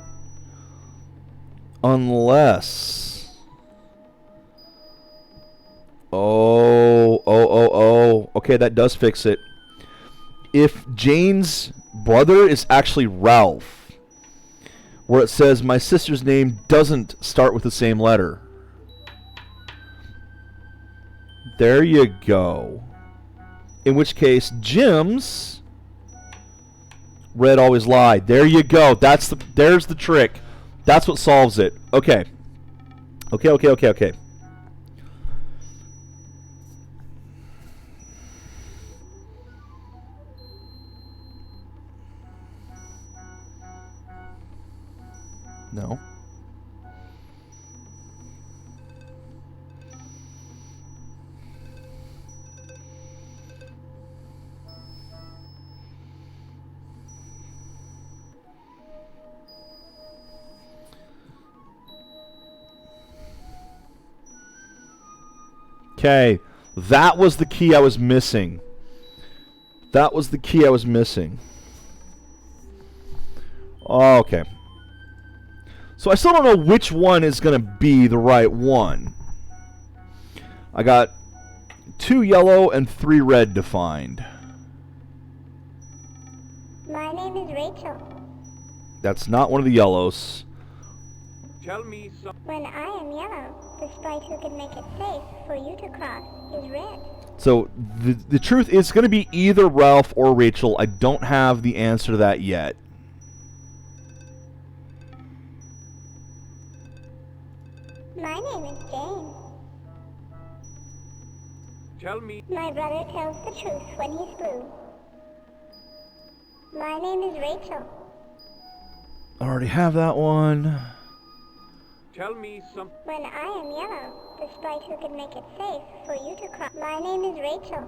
Unless... Oh. Okay, that does fix it. If Jane's brother is actually Ralph, where it says my sister's name doesn't start with the same letter. There you go. In which case, Jim's red always lied. There you go. There's the trick. That's what solves it. Okay. Okay. No. Okay. That was the key I was missing. That was the key I was missing. Okay. So I still don't know which one is going to be the right one. I got 2 yellow and 3 red defined. My name is Rachel. That's not one of the yellows. Tell me some. When I am yellow, the sprite who can make it safe for you to cross is red. So the truth is going to be either Ralph or Rachel. I don't have the answer to that yet. My name is Jane. Tell me. My brother tells the truth when he's blue. My name is Rachel. I already have that one. Tell me some. When I am yellow, the sprite who can make it safe for you to cross. My name is Rachel.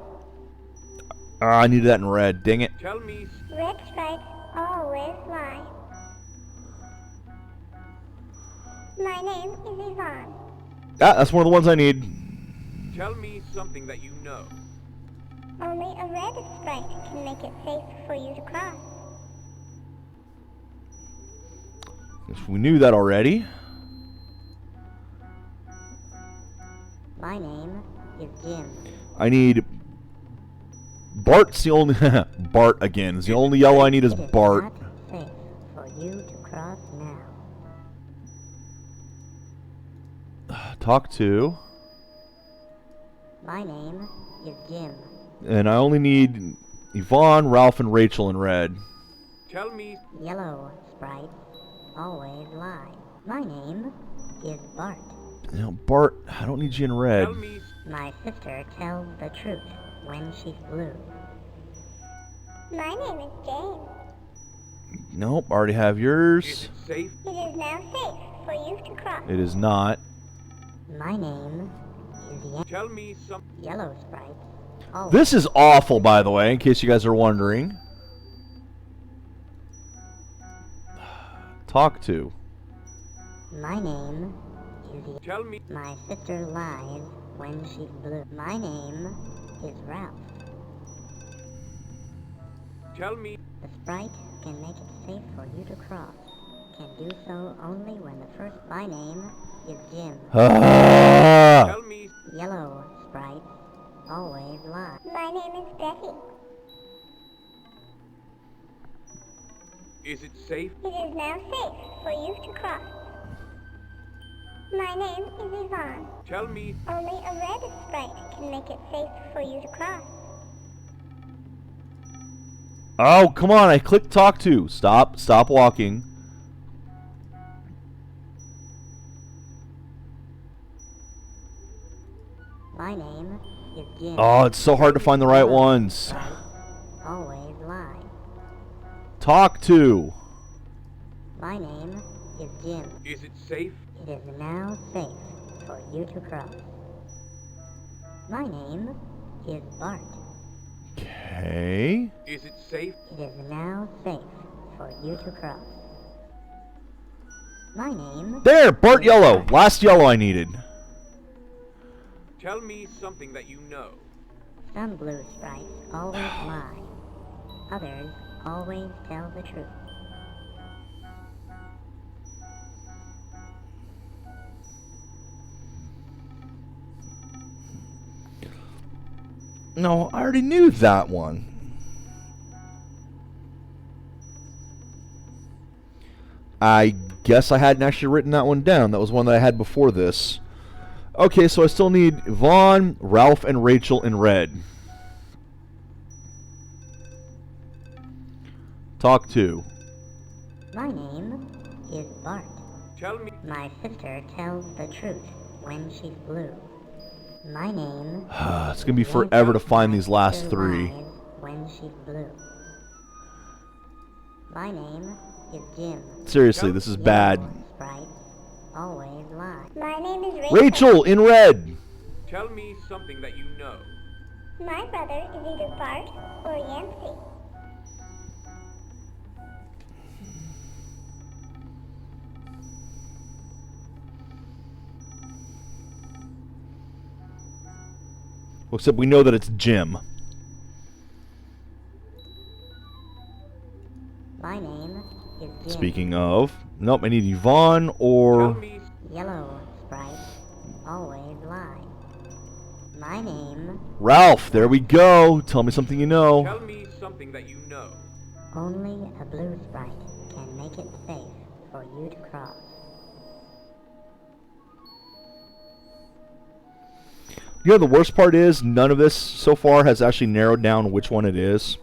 I needed that in red. Dang it. Tell me. Red sprites always lie. My name is Yvonne. That's one of the ones I need. Tell me something that you know. Only a red sprite can make it safe for you to cross. Guess we knew that already. My name is Jim. I need... Bart's the only... Bart again. Is the only yellow I need is Bart. It is not safe for you to cross now. Talk to... My name is Jim. And I only need Yvonne, Ralph, and Rachel in red. Tell me. Yellow sprites always lie. My name is Bart. You know, Bart, I don't need you in red. Tell me. My sister tells the truth when she's blue. My name is Jane. Nope, already have yours. Is it safe? It is now safe for you to cross. It is not. My name is Tell me some. Yellow sprites always. This is awful, by the way, in case you guys are wondering. Talk to. My name is Tell me. My sister lies when she's blue. My name is Ralph. Tell me. The sprite can make it safe for you to cross. Can do so only when the first. My name is Jim. Tell me. Yellow sprites always lie. My name is Betty. Is it safe? It is now safe for you to cross. My name is Yvonne. Tell me. Only a red sprite can make it safe for you to cross. Oh, come on, I clicked talk to. Stop walking. My name is Jim. Oh, it's so hard to find the right ones. Sprites always lie. Talk to. My name is Jim. Is it safe? It is now safe for you to cross. My name is Bart. Okay. Is it safe? It is now safe for you to cross. My name. There, Bart yellow. Last yellow I needed. Tell me something that you know. Some blue sprites always lie. Others always tell the truth. No, I already knew that one. I guess I hadn't actually written that one down. That was one that I had before this. Okay, so I still need Vaughn, Ralph, and Rachel in red. Talk to. My name is Bart. Tell me. My sister tells the truth when she's blue. My name. It's gonna be forever to find these last sister three. lies when she's blue. My name is Jim. Seriously, this is bad. Yellow sprites always lie. My name is Rachel. Rachel in red. Tell me something that you know. My brother is either Bart or Yancey. Except we know that it's Jim. My name is Jim. Speaking of... Nope, I need Yvonne or... Yellow sprite always lie. My name... Ralph, there we go. Tell me something you know. Tell me something that you know. Only a blue sprite can make it safe for you to cross. You know, the worst part is none of this so far has actually narrowed down which one it is.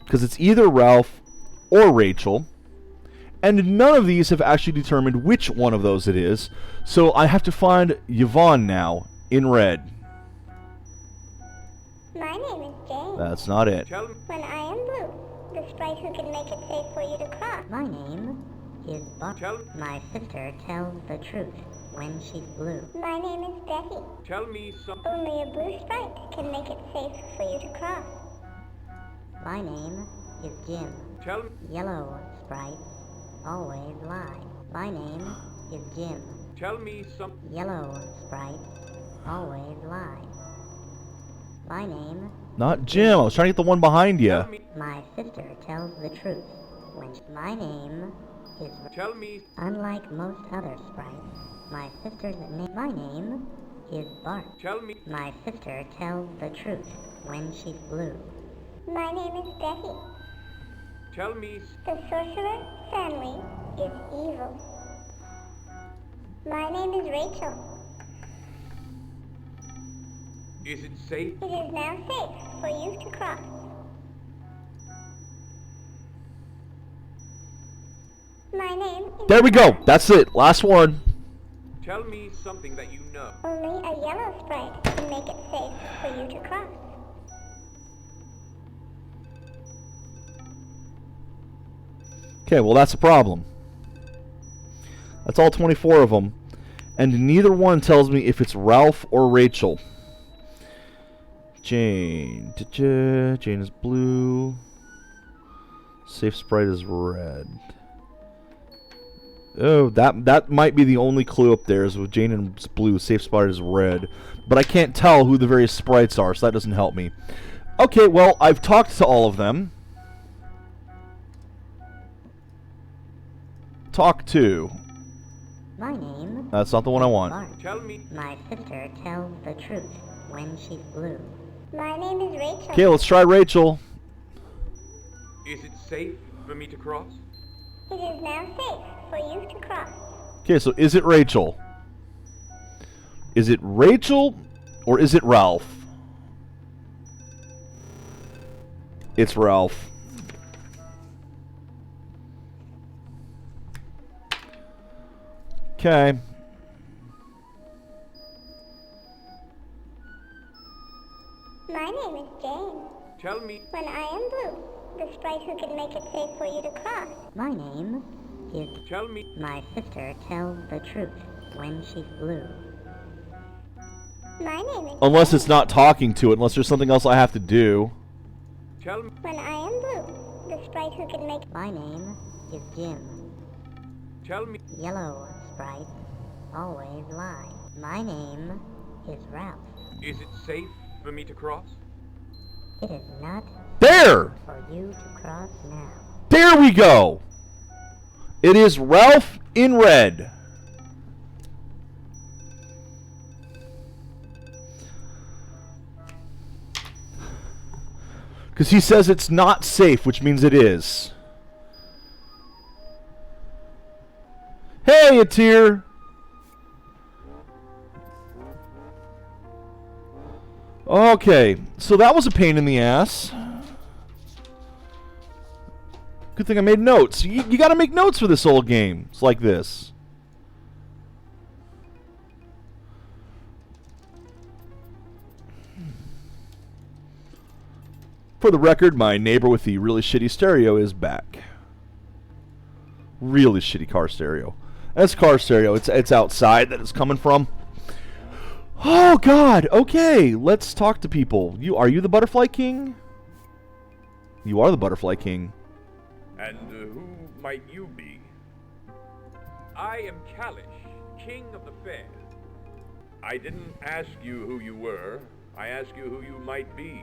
Because it's either Ralph or Rachel. And none of these have actually determined which one of those it is. So I have to find Yvonne now, in red. My name is Jane. That's not it. When I am blue, the sprite who can make it safe for you to cross. My name is Buck. My sister tells the truth when she's blue. My name is Betty. Tell me something. Only a blue sprite can make it safe for you to cross. My name is Jim. Tell me. Yellow sprites always lie. My name is Jim. Tell me something. Yellow sprites always lie. My name... Not Jim. I was trying to get the one behind you. My sister tells the truth when my name is... Tell me... Unlike most other sprites, my sister's name... My name is Bart. Tell me... My sister tells the truth when she's blue. My name is Betty. Tell me... The sorcerer family is evil. My name is Rachel. Is it safe? It is now safe for you to cross. My name is... There we go. That's it. Last one. Tell me something that you know. Only a yellow sprite can make it safe for you to cross. Okay, well that's a problem. That's all 24 of them. And neither one tells me if it's Ralph or Rachel. Jane. Jane is blue. Safe sprite is red. Oh, that might be the only clue up there is with Jane and blue. Safe sprite is red. But I can't tell who the various sprites are, so that doesn't help me. Okay, well, I've talked to all of them. Talk to. My name... That's not the one I want. Bart. Tell me... My sister tells the truth when she's blue. My name is Rachel. Okay, let's try Rachel. Is it safe for me to cross? It is now safe for you to cross. Okay, so is it Rachel? Is it Rachel or is it Ralph? It's Ralph. Okay. My name is Jane. Tell me... When I am blue, the sprite who can make it safe for you to cross. My name is... Tell me... My sister tells the truth when she's blue. My name is... Unless it's not talking to it, unless there's something else I have to do. Tell me... When I am blue, the sprite who can make... My name is Jim. Tell me... Yellow sprites always lie. My name is Ralph. Is it safe for me to cross? It is not There! for you to cross now. There we go! It is Ralph in red. Because he says it's not safe, which means it is. Hey, it's here! Okay, so that was a pain in the ass. Good thing I made notes. You gotta make notes for this old game. It's like this. For the record, my neighbor with the really shitty stereo is back. Really shitty car stereo. That's car stereo. It's outside that it's coming from. Oh God. Okay, let's talk to people. Are you the Butterfly King? You are the Butterfly King. And who might you be? I am Kalish, King of the Fair. I didn't ask you who you were. I ask you who you might be.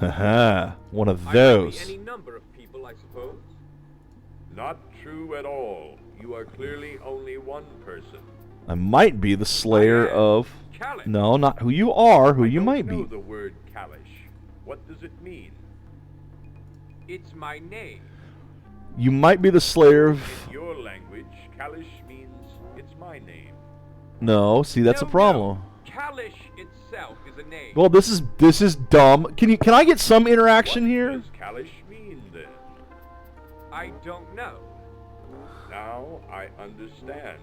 Haha, one of I might those. be any number of people, I suppose. Not true at all. You are clearly only one person. I might be the slayer of... Kalish. No, not who you are, who you might I don't know be. the word Kalish. What does it mean? It's my name. You might be the slayer of... In your language, Kalish means it's my name. No, see, that's a problem. No. Kalish itself is a name. Well, this is dumb. Can I get some interaction here? What does Kalish mean then? I don't know. Now I understand.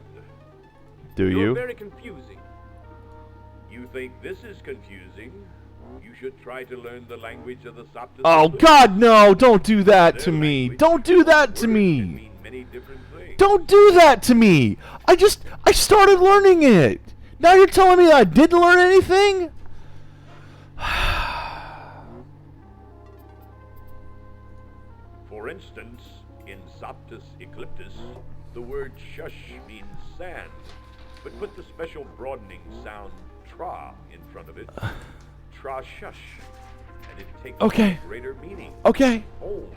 Do You're you? very confusing. You think this is confusing? You should try to learn the language of the Soptus. Oh God, no! Don't do that to Their me! language, Don't do that to words can me! mean many different things. Don't do that to me! I started learning it! Now you're telling me that I didn't learn anything? For instance, in Soptus Ecliptus, the word shush means sand, but put the special broadening sound tra in front of it. Tra shush, and it takes Okay. on greater meaning. Okay. Home.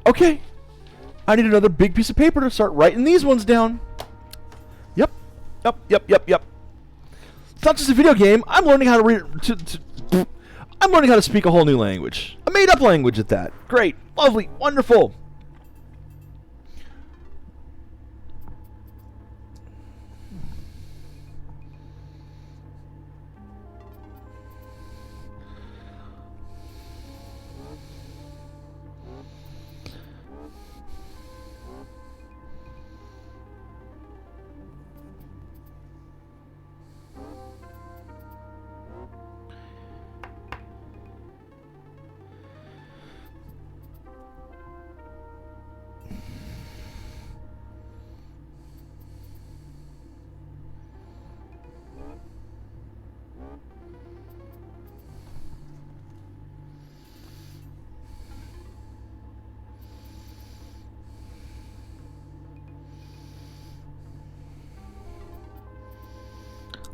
Okay. I need another big piece of paper to start writing these ones down. Yep. Yep. It's not just a video game. I'm learning how to read. I'm learning how to speak a whole new language. A made-up language at that. Great. Lovely. Wonderful.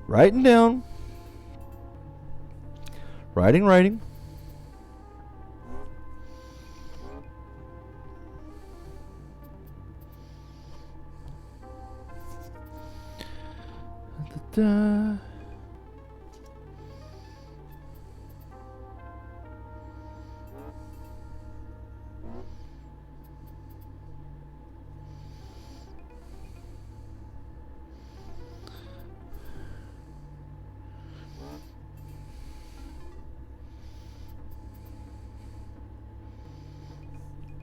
Writing down. Writing. Da-da.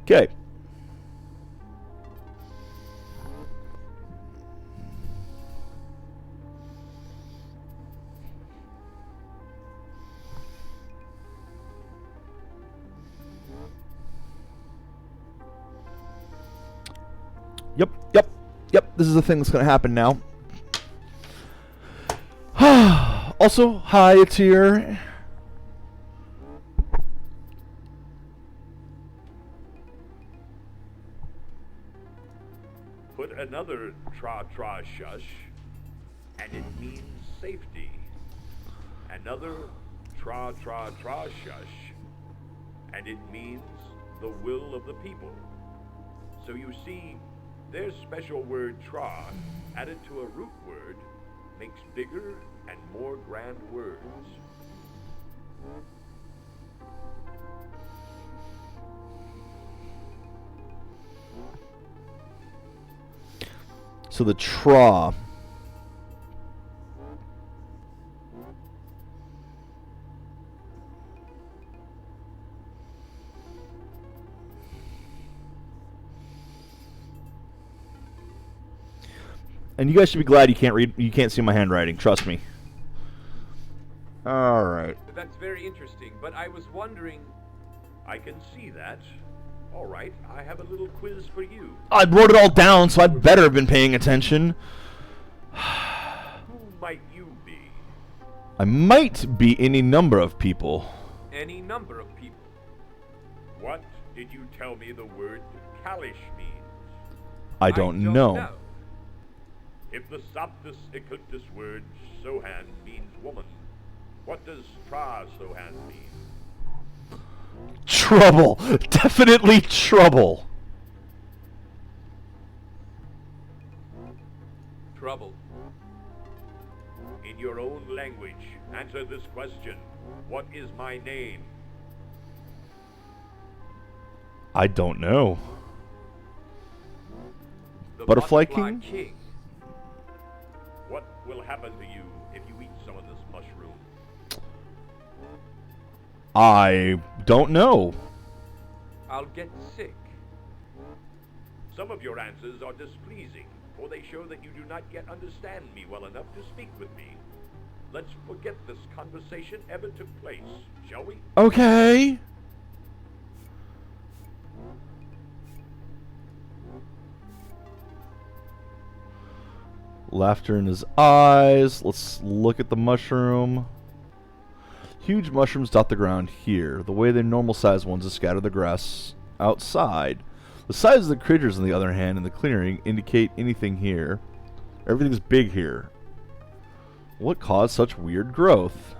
Okay. Yep. This is the thing that's going to happen now. Also, hi, it's here. Put another tra shush, and it means safety. Another tra shush, and it means the will of the people. So you see, their special word tra, added to a root word, makes bigger and more grand words. So the tra. And you guys should be glad you can't see my handwriting. Trust me. All right. That's very interesting, but I was wondering... I can see that. All right, I have a little quiz for you. I wrote it all down, so I'd better have been paying attention. Who might you be? I might be any number of people. Any number of people. What did you tell me the word Kalish means? I don't know. If the Soptus Ecliptus word Sohan means woman, What does Tra-so-han mean? Trouble. Definitely trouble. Trouble. In your own language, answer this question. What is my name? I don't know. The Butterfly King? What will happen to you if you eat some of this mushroom? I don't know. I'll get sick. Some of your answers are displeasing, for they show that you do not yet understand me well enough to speak with me. Let's forget this conversation ever took place, shall we? Okay. Laughter in his eyes. Let's look at the mushroom. Huge mushrooms dot the ground here. The way the normal sized ones is scatter the grass outside. The size of the critters, on the other hand, in the clearing indicate anything here. Everything's big here. What caused such weird growth?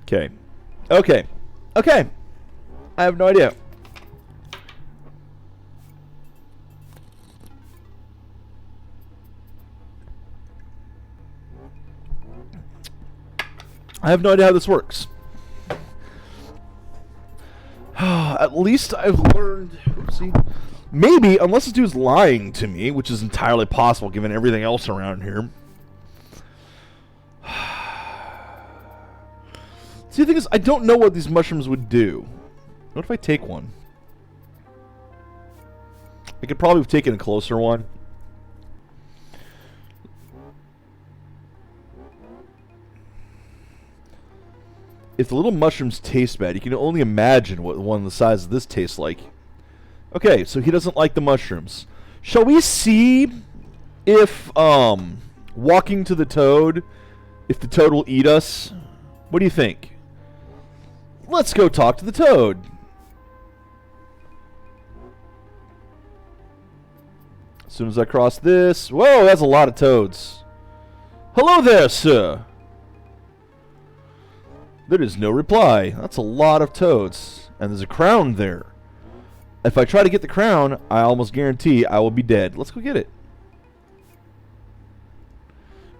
Okay. Okay. Okay. I have no idea. I have no idea how this works. At least I've learned... Oopsie. Maybe, unless this dude's lying to me, which is entirely possible given everything else around here. See, the thing is, I don't know what these mushrooms would do. What if I take one? I could probably have taken a closer one. If the little mushrooms taste bad, you can only imagine what one the size of this tastes like. Okay, so he doesn't like the mushrooms. Shall we see if, walking to the toad, if the toad will eat us? What do you think? Let's go talk to the toad. As soon as I cross this... Whoa, that's a lot of toads. Hello there, sir. There is no reply. That's a lot of toads. And there's a crown there. If I try to get the crown, I almost guarantee I will be dead. Let's go get it.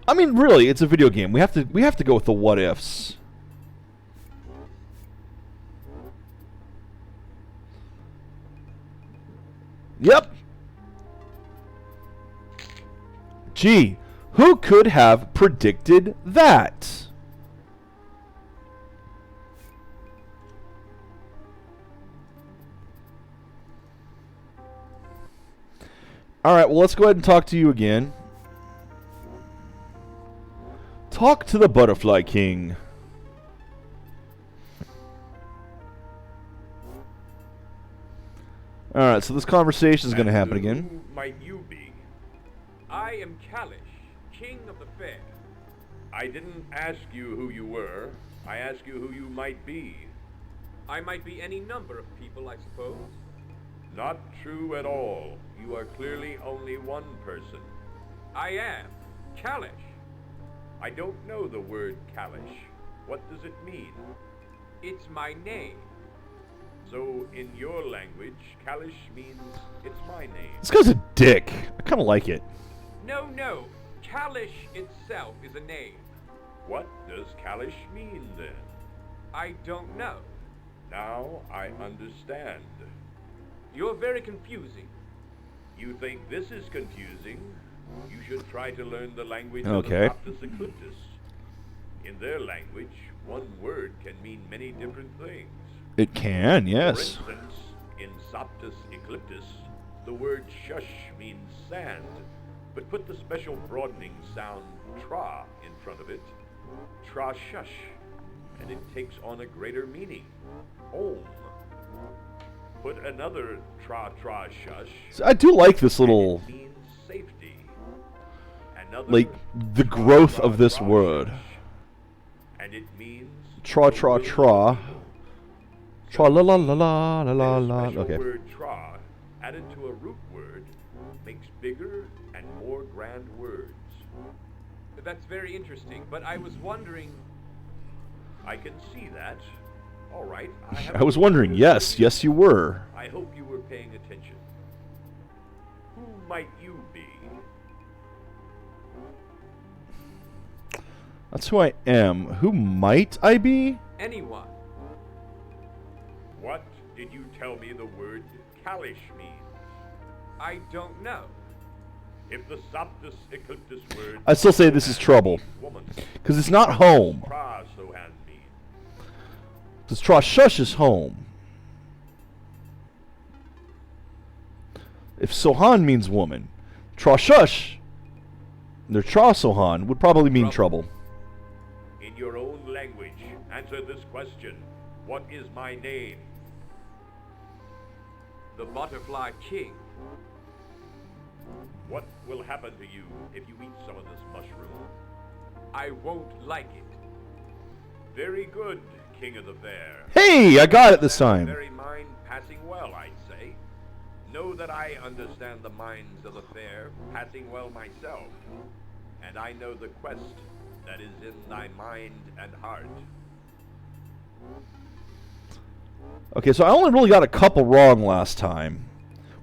I mean, really, it's a video game. We have to go with the what ifs. Yep. Gee, who could have predicted that? Alright, well, let's go ahead and talk to you again. Talk to the Butterfly King. Alright, so this conversation is going to happen again. Who might you be? I am Kalish, king of the fair. I didn't ask you who you were. I asked you who you might be. I might be any number of people, I suppose. Not true at all. You are clearly only one person. I am Kalish. I don't know the word Kalish. What does it mean? It's my name. So, in your language, Kalish means it's my name. This guy's a dick. I kind of like it. No. Kalish itself is a name. What does Kalish mean, then? I don't know. Now I understand. You're very confusing. You think this is confusing? You should try to learn the language of the Soptus Ecliptus. In their language, one word can mean many different things. It can, yes. For instance, in Soptus Ecliptus, the word shush means sand, but put the special broadening sound tra in front of it, tra shush, and it takes on a greater meaning, om. Put another tra shush. So I do like this little, it means safety. Another like the growth of this word. Shush, and it means Tra. Tra la la la la la la. The Okay. word tra added to a root word makes bigger, and more grand words. That's very interesting, but I was wondering... I can see that. All right. I was wondering. Yes, yes, you were. I hope you were paying attention. Who might you be? That's who I am. Who might I be? Anyone. What did you tell me the word Kalish means? I don't know. If the Soptus Ecliptus word... I still say this is trouble. Because it's not home. Because Trashush is home. If Sohan means woman, Trashush, or Trasohan, would probably mean trouble. In your own language, answer this question. What is my name? The Butterfly King. What will happen to you if you eat some of this mushroom? I won't like it. Very good, King of the Fair. Hey, I got it this time. Very mind passing well, I'd say. Know that I understand the minds of the fair passing well myself, and I know the quest that is in thy mind and heart. Okay, so I only really got a couple wrong last time.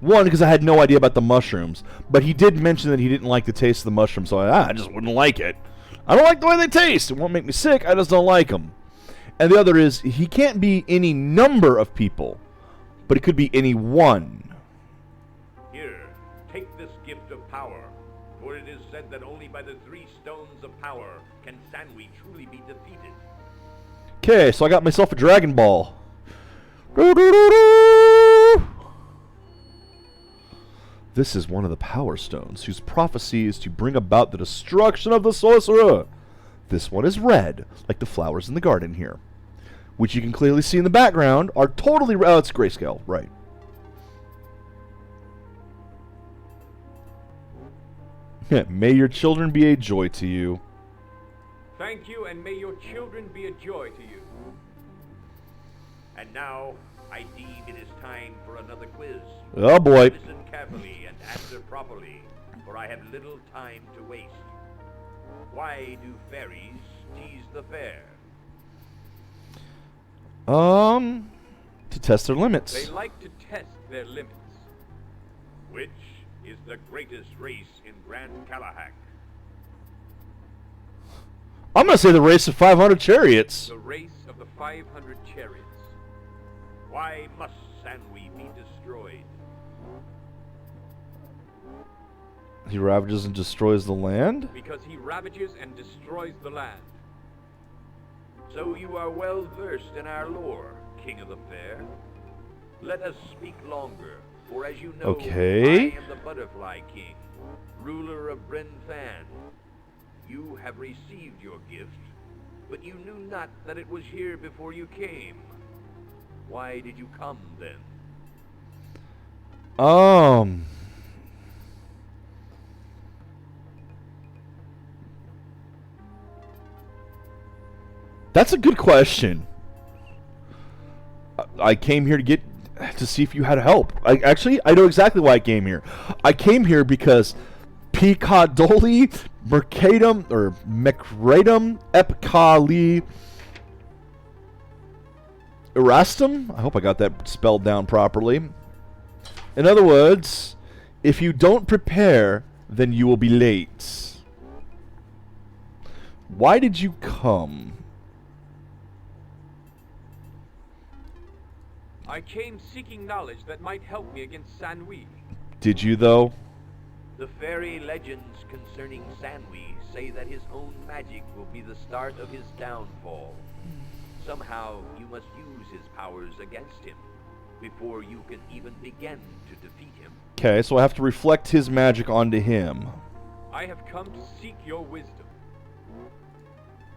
One, because I had no idea about the mushrooms, but he did mention that he didn't like the taste of the mushrooms, so I just wouldn't like it. I don't like the way they taste. It won't make me sick. I just don't like them. And the other is, he can't be any number of people, but it could be any one. Here, take this gift of power, for it is said that only by the 3 stones of power can Sanwi truly be defeated. Okay, so I got myself a Dragon Ball. Doo-doo-doo-doo! This is one of the Power Stones, whose prophecy is to bring about the destruction of the sorcerer. This one is red, like the flowers in the garden here, which you can clearly see in the background are totally... Oh, it's grayscale, right. May your children be a joy to you. Thank you, and may your children be a joy to you. And now, I deem it is time for another quiz. Oh boy. Listen carefully and answer properly, for I have little time to waste. Why do fairies tease the fair? To test their limits. They like to test their limits. Which is the greatest race in Grand Kalahak? I'm gonna say the race of 500 chariots. The race of the 500 chariots. Why must Sanwi be destroyed? He ravages and destroys the land? Because he ravages and destroys the land. So you are well versed in our lore, King of the Fair. Let us speak longer, for as you know, okay. I am the Butterfly King, ruler of Bryn Fan. You have received your gift, but you knew not that it was here before you came. Why did you come then? That's a good question. I came here to see if you had help. I know exactly why I came here. I came here because Picadoli, Mecratum, Epicali, Erastum? I hope I got that spelled down properly. In other words, if you don't prepare, then you will be late. Why did you come? I came seeking knowledge that might help me against Sanwi. Did you, though? The fairy legends concerning Sanwi say that his own magic will be the start of his downfall. Somehow, you must use his powers against him before you can even begin to defeat him. Okay, so I have to reflect his magic onto him. I have come to seek your wisdom.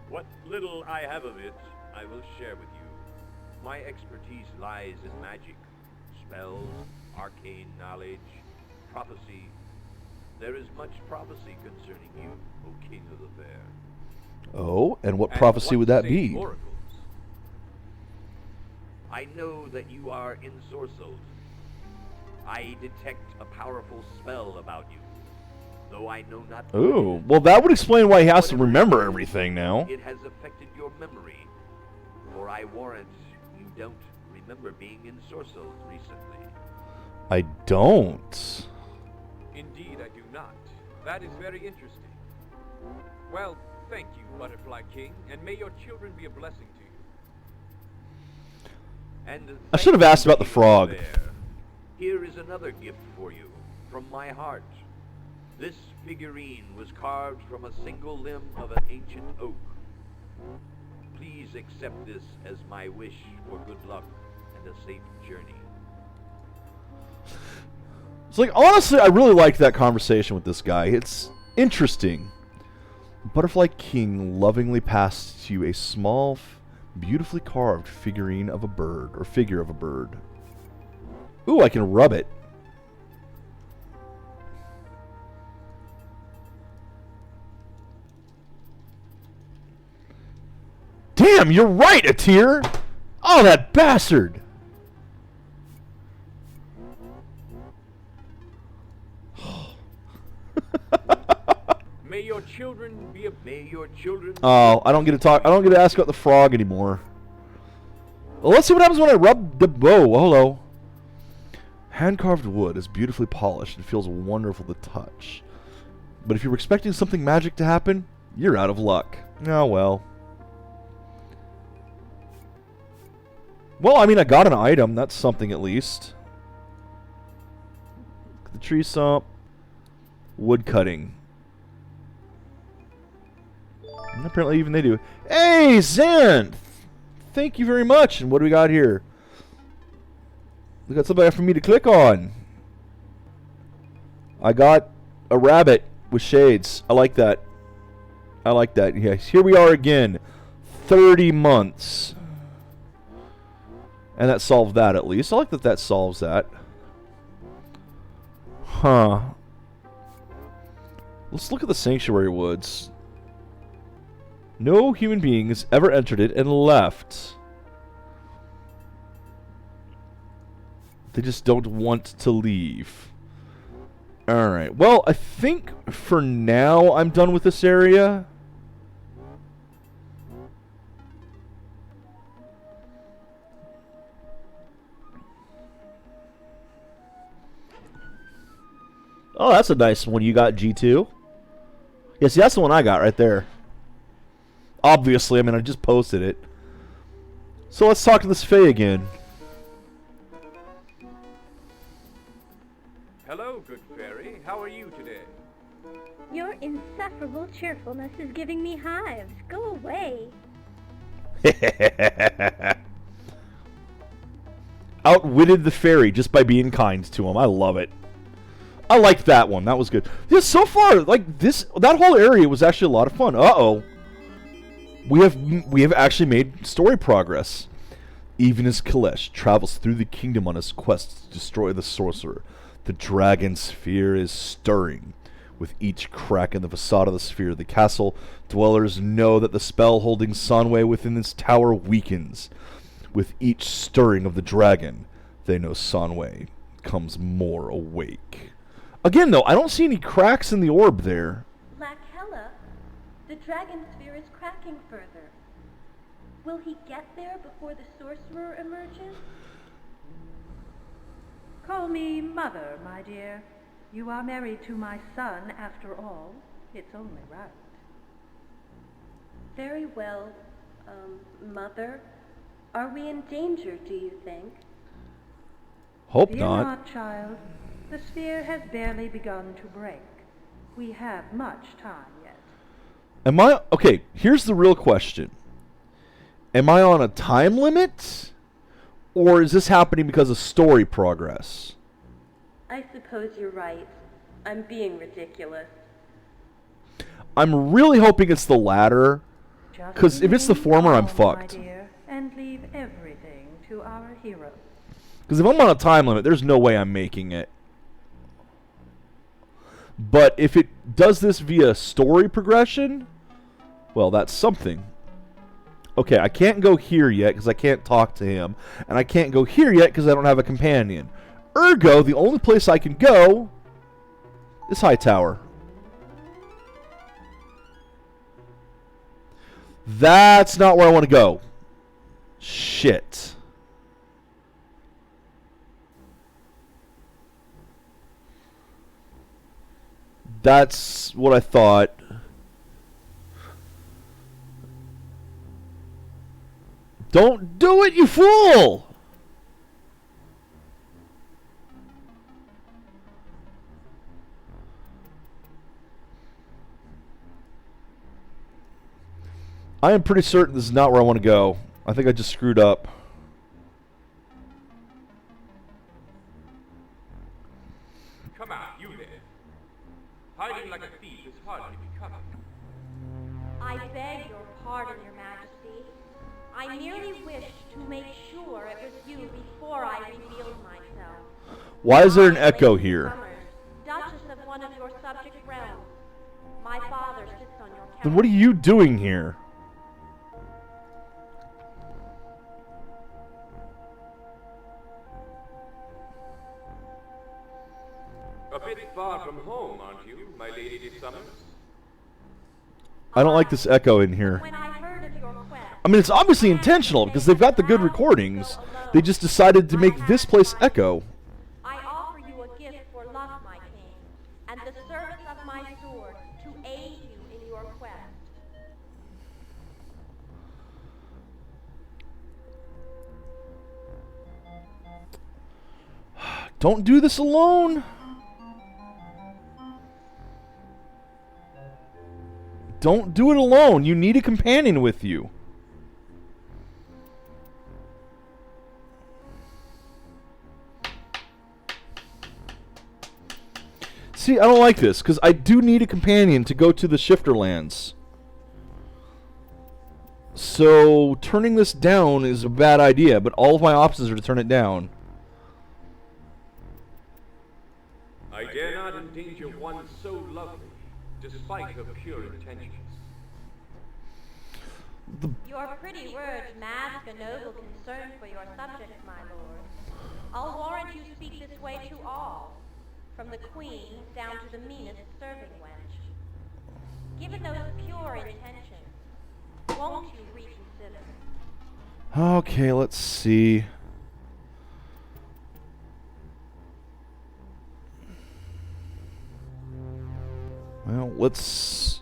What little I have of it, I will share with you. My expertise lies in magic, spells, arcane knowledge, prophecy. There is much prophecy concerning you, O King of the Fair. Oh, and what prophecy would that be? Oracles? I know that you are ensorcelled. I detect a powerful spell about you. though I know not. Ooh, well that would explain why he has to remember everything now. It has affected your memory, for I warrant you don't remember being in Sorcel recently. I don't. Indeed, I do not. That is very interesting. Well, thank you, Butterfly King, and may your children be a blessing to you. And I should have asked about the frog. Here is another gift for you, from my heart. This figurine was carved from a single limb of an ancient oak. Please accept this as my wish for good luck and a safe journey. It's like, honestly, I really liked that conversation with this guy. It's interesting. Butterfly King lovingly passed you a small, beautifully carved figurine of a bird, or figure of a bird. Ooh, I can rub it. Damn, you're right, Atir! Oh, that bastard! May your children be a... May your children... Oh, I don't get to talk. I don't get to ask about the frog anymore. Well, let's see what happens when I rub the... Whoa, hello. Hand-carved wood is beautifully polished and feels wonderful to touch. But if you're expecting something magic to happen, you're out of luck. Oh, well. Well, I mean, I got an item. That's something at least. The tree stump. Wood cutting. And apparently even they do. Hey, Xanth! Thank you very much. And what do we got here? We got something for me to click on. I got a rabbit with shades. I like that. I like that. Yes, here we are again. 30 months. And that solved that at least. I like that that solves that. Huh. Let's look at the Sanctuary Woods. No human being has ever entered it and left. They just don't want to leave. Alright. Well, I think for now I'm done with this area. Oh, that's a nice one. You got G2? Yeah, see, that's the one I got right there. Obviously, I mean, I just posted it. So let's talk to this Fae again. Hello, good fairy. How are you today? Your insufferable cheerfulness is giving me hives. Go away. Outwitted the fairy just by being kind to him. I love it. I liked that one. That was good. Yeah, so far, like that whole area was actually a lot of fun. Uh-oh. We have actually made story progress. Even as Kalesh travels through the kingdom on his quest to destroy the sorcerer, the DragonSphere is stirring. With each crack in the facade of the sphere, the castle dwellers know that the spell holding Sanwei within its tower weakens. With each stirring of the dragon, they know Sanwei comes more awake. Again, though, I don't see any cracks in the orb there. Lakhella, the DragonSphere is cracking further. Will he get there before the sorcerer emerges? Call me Mother, my dear. You are married to my son, after all. It's only right. Very well, Mother. Are we in danger, do you think? Hope Fear not. not, child. The sphere has barely begun to break. We have much time yet. Am I... Okay, here's the real question. Am I on a time limit? Or is this happening because of story progress? I suppose you're right. I'm being ridiculous. I'm really hoping it's the latter. Because if it's the former, I'm My fucked. dear, and leave everything to our hero. Because if I'm on a time limit, there's no way I'm making it. But if it does this via story progression, well, that's something. Okay, I can't go here yet because I can't talk to him. And I can't go here yet because I don't have a companion. Ergo, the only place I can go is Hightower. That's not where I want to go. Shit. That's what I thought. Don't do it, you fool! I am pretty certain this is not where I want to go. I think I just screwed up. Come out, you there. Hiding like a thief is hardly becoming. I beg your pardon, Your Majesty. I merely wished to make sure it was you before I revealed myself. Why is there an echo here? Duchess of one of your subject realms. My father sits on your couch. Then what are you doing here? A bit far from home, aren't you, my Lady de Summers? I don't like this echo in here. I mean, it's obviously intentional because they've got the good recordings. They just decided to make this place echo. I offer you a gift for luck, my king, and the service of my sword to aid you in your quest. Don't do this alone. Don't do it alone. You need a companion with you. See, I don't like this, because I do need a companion to go to the Shifterlands. So, turning this down is a bad idea, but all of my options are to turn it down. I dare not endanger one so lovely, despite her pure intentions. Your pretty words mask a noble concern for your subjects, my lord. I'll warrant you speak this way to all, from the queen down to the meanest serving wench. Given those pure intentions, won't you reconsider? Okay, let's see. Well, let's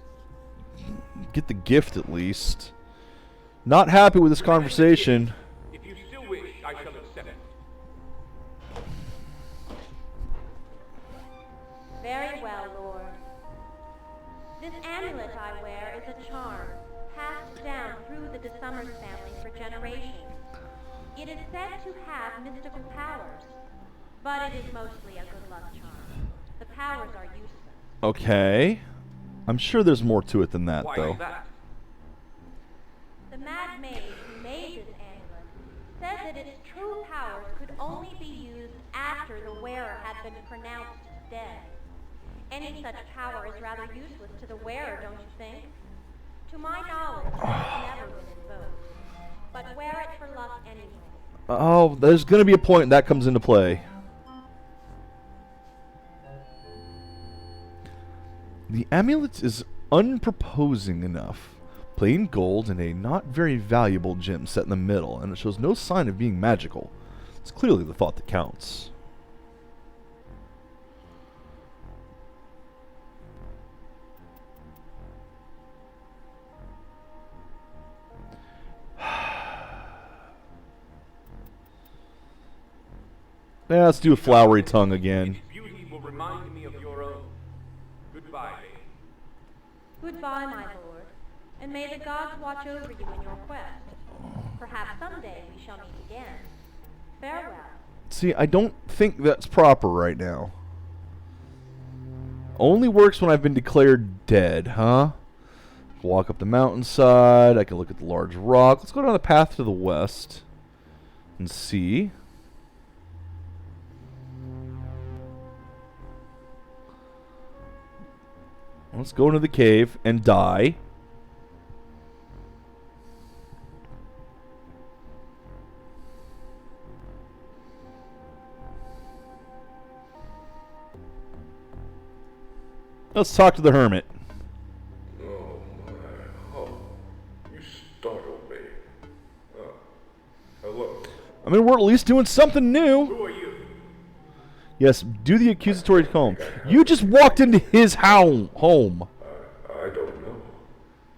get the gift at least. Not happy with this conversation. If you still wish, I shall accept it. Very well, Lord. This amulet I wear is a charm, passed down through the de Summers family for generations. It is said to have mystical powers, but it is mostly a good luck charm. The powers are useless. Okay. I'm sure there's more to it than that, Why though. is that? The mad mage who made this amulet said that its true powers could only be used after the wearer had been pronounced dead. Any such power is rather useless to the wearer, don't you think? To my knowledge, it has never been invoked. But wear it for luck anyway. Oh, there's going to be a point that comes into play. The amulet is unproposing enough. Plain gold and a not very valuable gem set in the middle, and it shows no sign of being magical. It's clearly the thought that counts. Yeah, let's do a flowery tongue again. Its beauty will remind me of your own. Goodbye, lady. Goodbye, my lord, and may the gods watch over you in your quest. Perhaps someday we shall meet again. Farewell. See, I don't think that's proper right now. Only works when I've been declared dead, huh? Walk up the mountainside. I can look at the large rock. Let's go down the path to the west and see. Let's go into the cave and die. Let's talk to the hermit. Oh my, oh, you mean, we're at least doing something new. Who are you? Yes, do the accusatory comb. You just walked into his home. I don't know.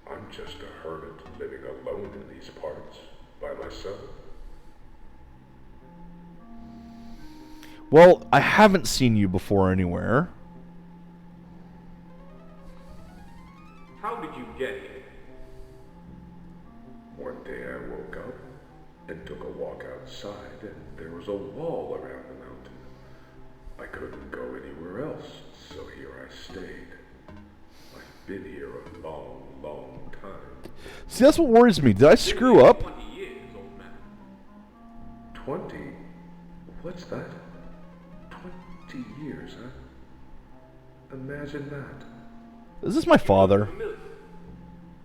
I'm just a hermit living alone in these parts, by myself. Well, I haven't seen you before anywhere. How did you get here? One day I woke up and took a walk outside, and there was a wall around the mountain. I couldn't go anywhere else, so here I stayed. I've been here a long, long time. See, that's what worries me. Did I screw up? 20 years, old man. 20? What's that? 20 years, huh? Imagine that. Is this my father? Familiar.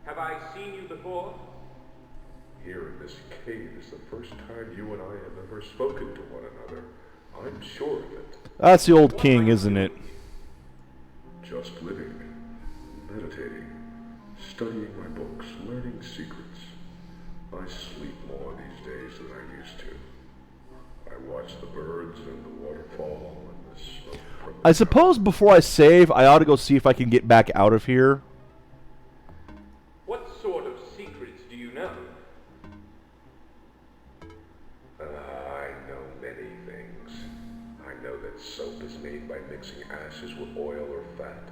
Have I seen you before? Here in this cave is the first time you and I have ever spoken to one another. I'm sure of it. That's the old king, isn't it? Just living, meditating, studying my books, learning secrets. I sleep more these days than I used to. I watch the birds and the waterfall and the smoke from the I suppose before I save, I ought to go see if I can get back out of here. What sort of secrets do you know? I know many things. I know that soap is made by mixing ashes with oil or fat.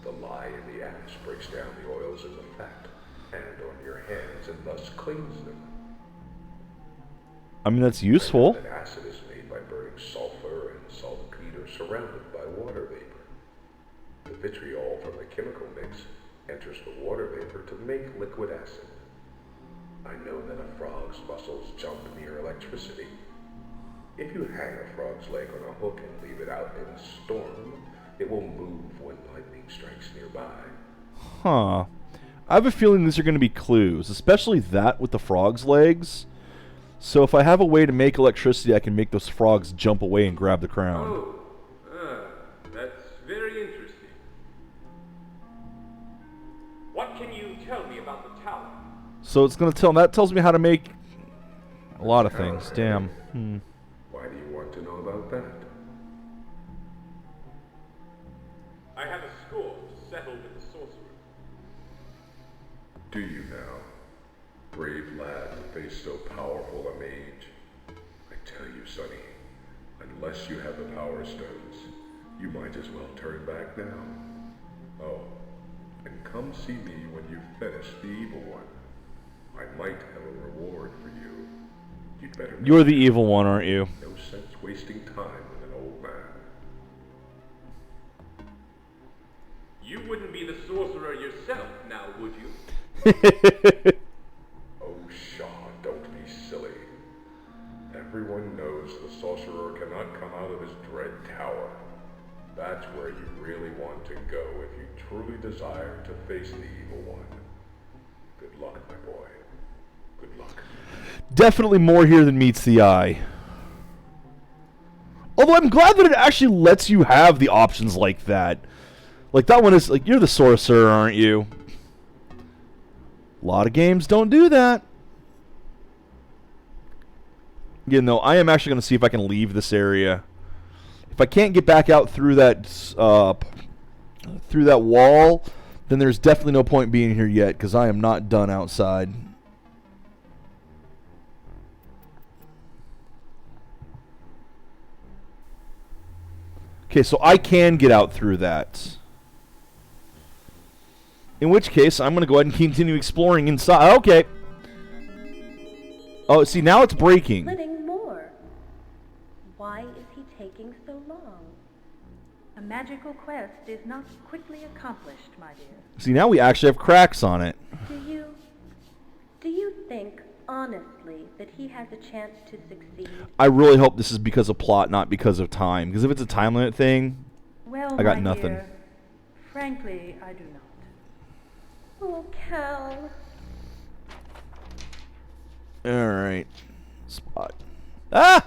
The lye in the ash breaks down the oils in the fat, and on your hands and thus cleans them. I mean, that's useful. That acid is made by burning sulfur and saltpeter surrounded by water vapor. The vitriol from the chemical mix enters the water vapor to make liquid acid. I know that a frog's muscles jump near electricity. If you hang a frog's leg on a hook and leave it out in a storm, it will move when lightning strikes nearby. Huh. I have a feeling these are going to be clues, especially that with the frog's legs. So if I have a way to make electricity, I can make those frogs jump away and grab the crown. Oh, that's very interesting. What can you tell me about the tower? So it's going to tell, that tells me how to make a lot of things. Damn. Why do you want to know about that? I have a score to settle with the sorcerer. Do you now? Brave lad to face so powerful a mage. I tell you, Sonny, unless you have the power stones, you might as well turn back now. Oh, and come see me when you've finished the evil one. I might have a reward for you. You'd better... You're the evil one, aren't you? No sense wasting time with an old man. You wouldn't be the sorcerer yourself now, would you? Oh, Shaw, don't be silly. Everyone knows the sorcerer cannot come out of his dread tower. That's where you really want to go if you truly desire to face the evil one. Good luck, my boy. Good luck. Definitely more here than meets the eye. Although I'm glad that it actually lets you have the options like that. Like that one is like, you're the sorcerer, aren't you? A lot of games don't do that. You know, I am actually going to see if I can leave this area. If I can't get back out through that wall, then there's definitely no point being here yet, because I am not done outside. Okay, so I can get out through that. In which case, I'm going to go ahead and continue exploring inside. Okay. Oh, see, now it's breaking. Splitting more. Why is he taking so long? A magical quest is not quickly accomplished, my dear. See, now we actually have cracks on it. Do you think, honestly, that he has a chance to succeed? I really hope this is because of plot, not because of time. Because if it's a time limit thing, Well, I got my nothing. dear, frankly, I do not. Oh, Cal. Alright. Spot. Ah!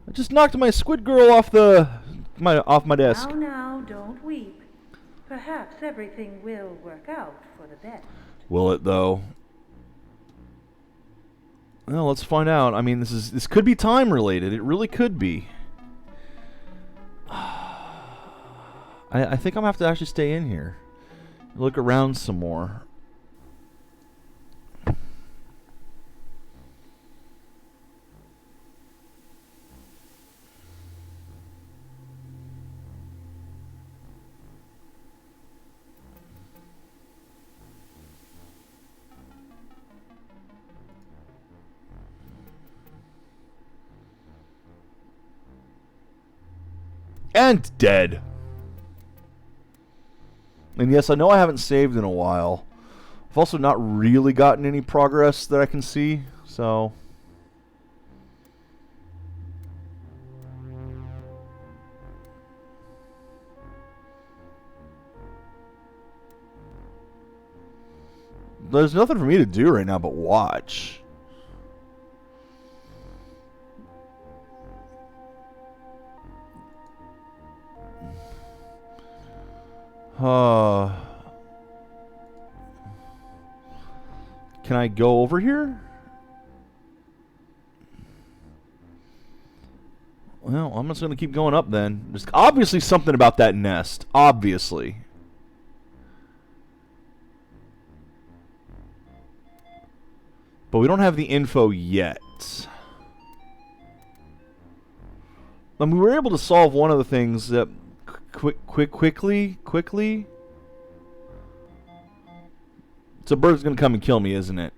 I just knocked my squid girl off my desk. Now, don't weep. Perhaps everything will work out for the best. Will it, though? Well, let's find out. I mean, this could be time related. It really could be. I think I'm gonna have to actually stay in here. Look around some more. And dead. And yes, I know I haven't saved in a while. I've also not really gotten any progress that I can see, so... There's nothing for me to do right now but watch. Can I go over here? Well, I'm just going to keep going up then. There's obviously something about that nest. Obviously. But we don't have the info yet. I mean, we were able to solve one of the things that quickly. So bird's gonna come and kill me, isn't it?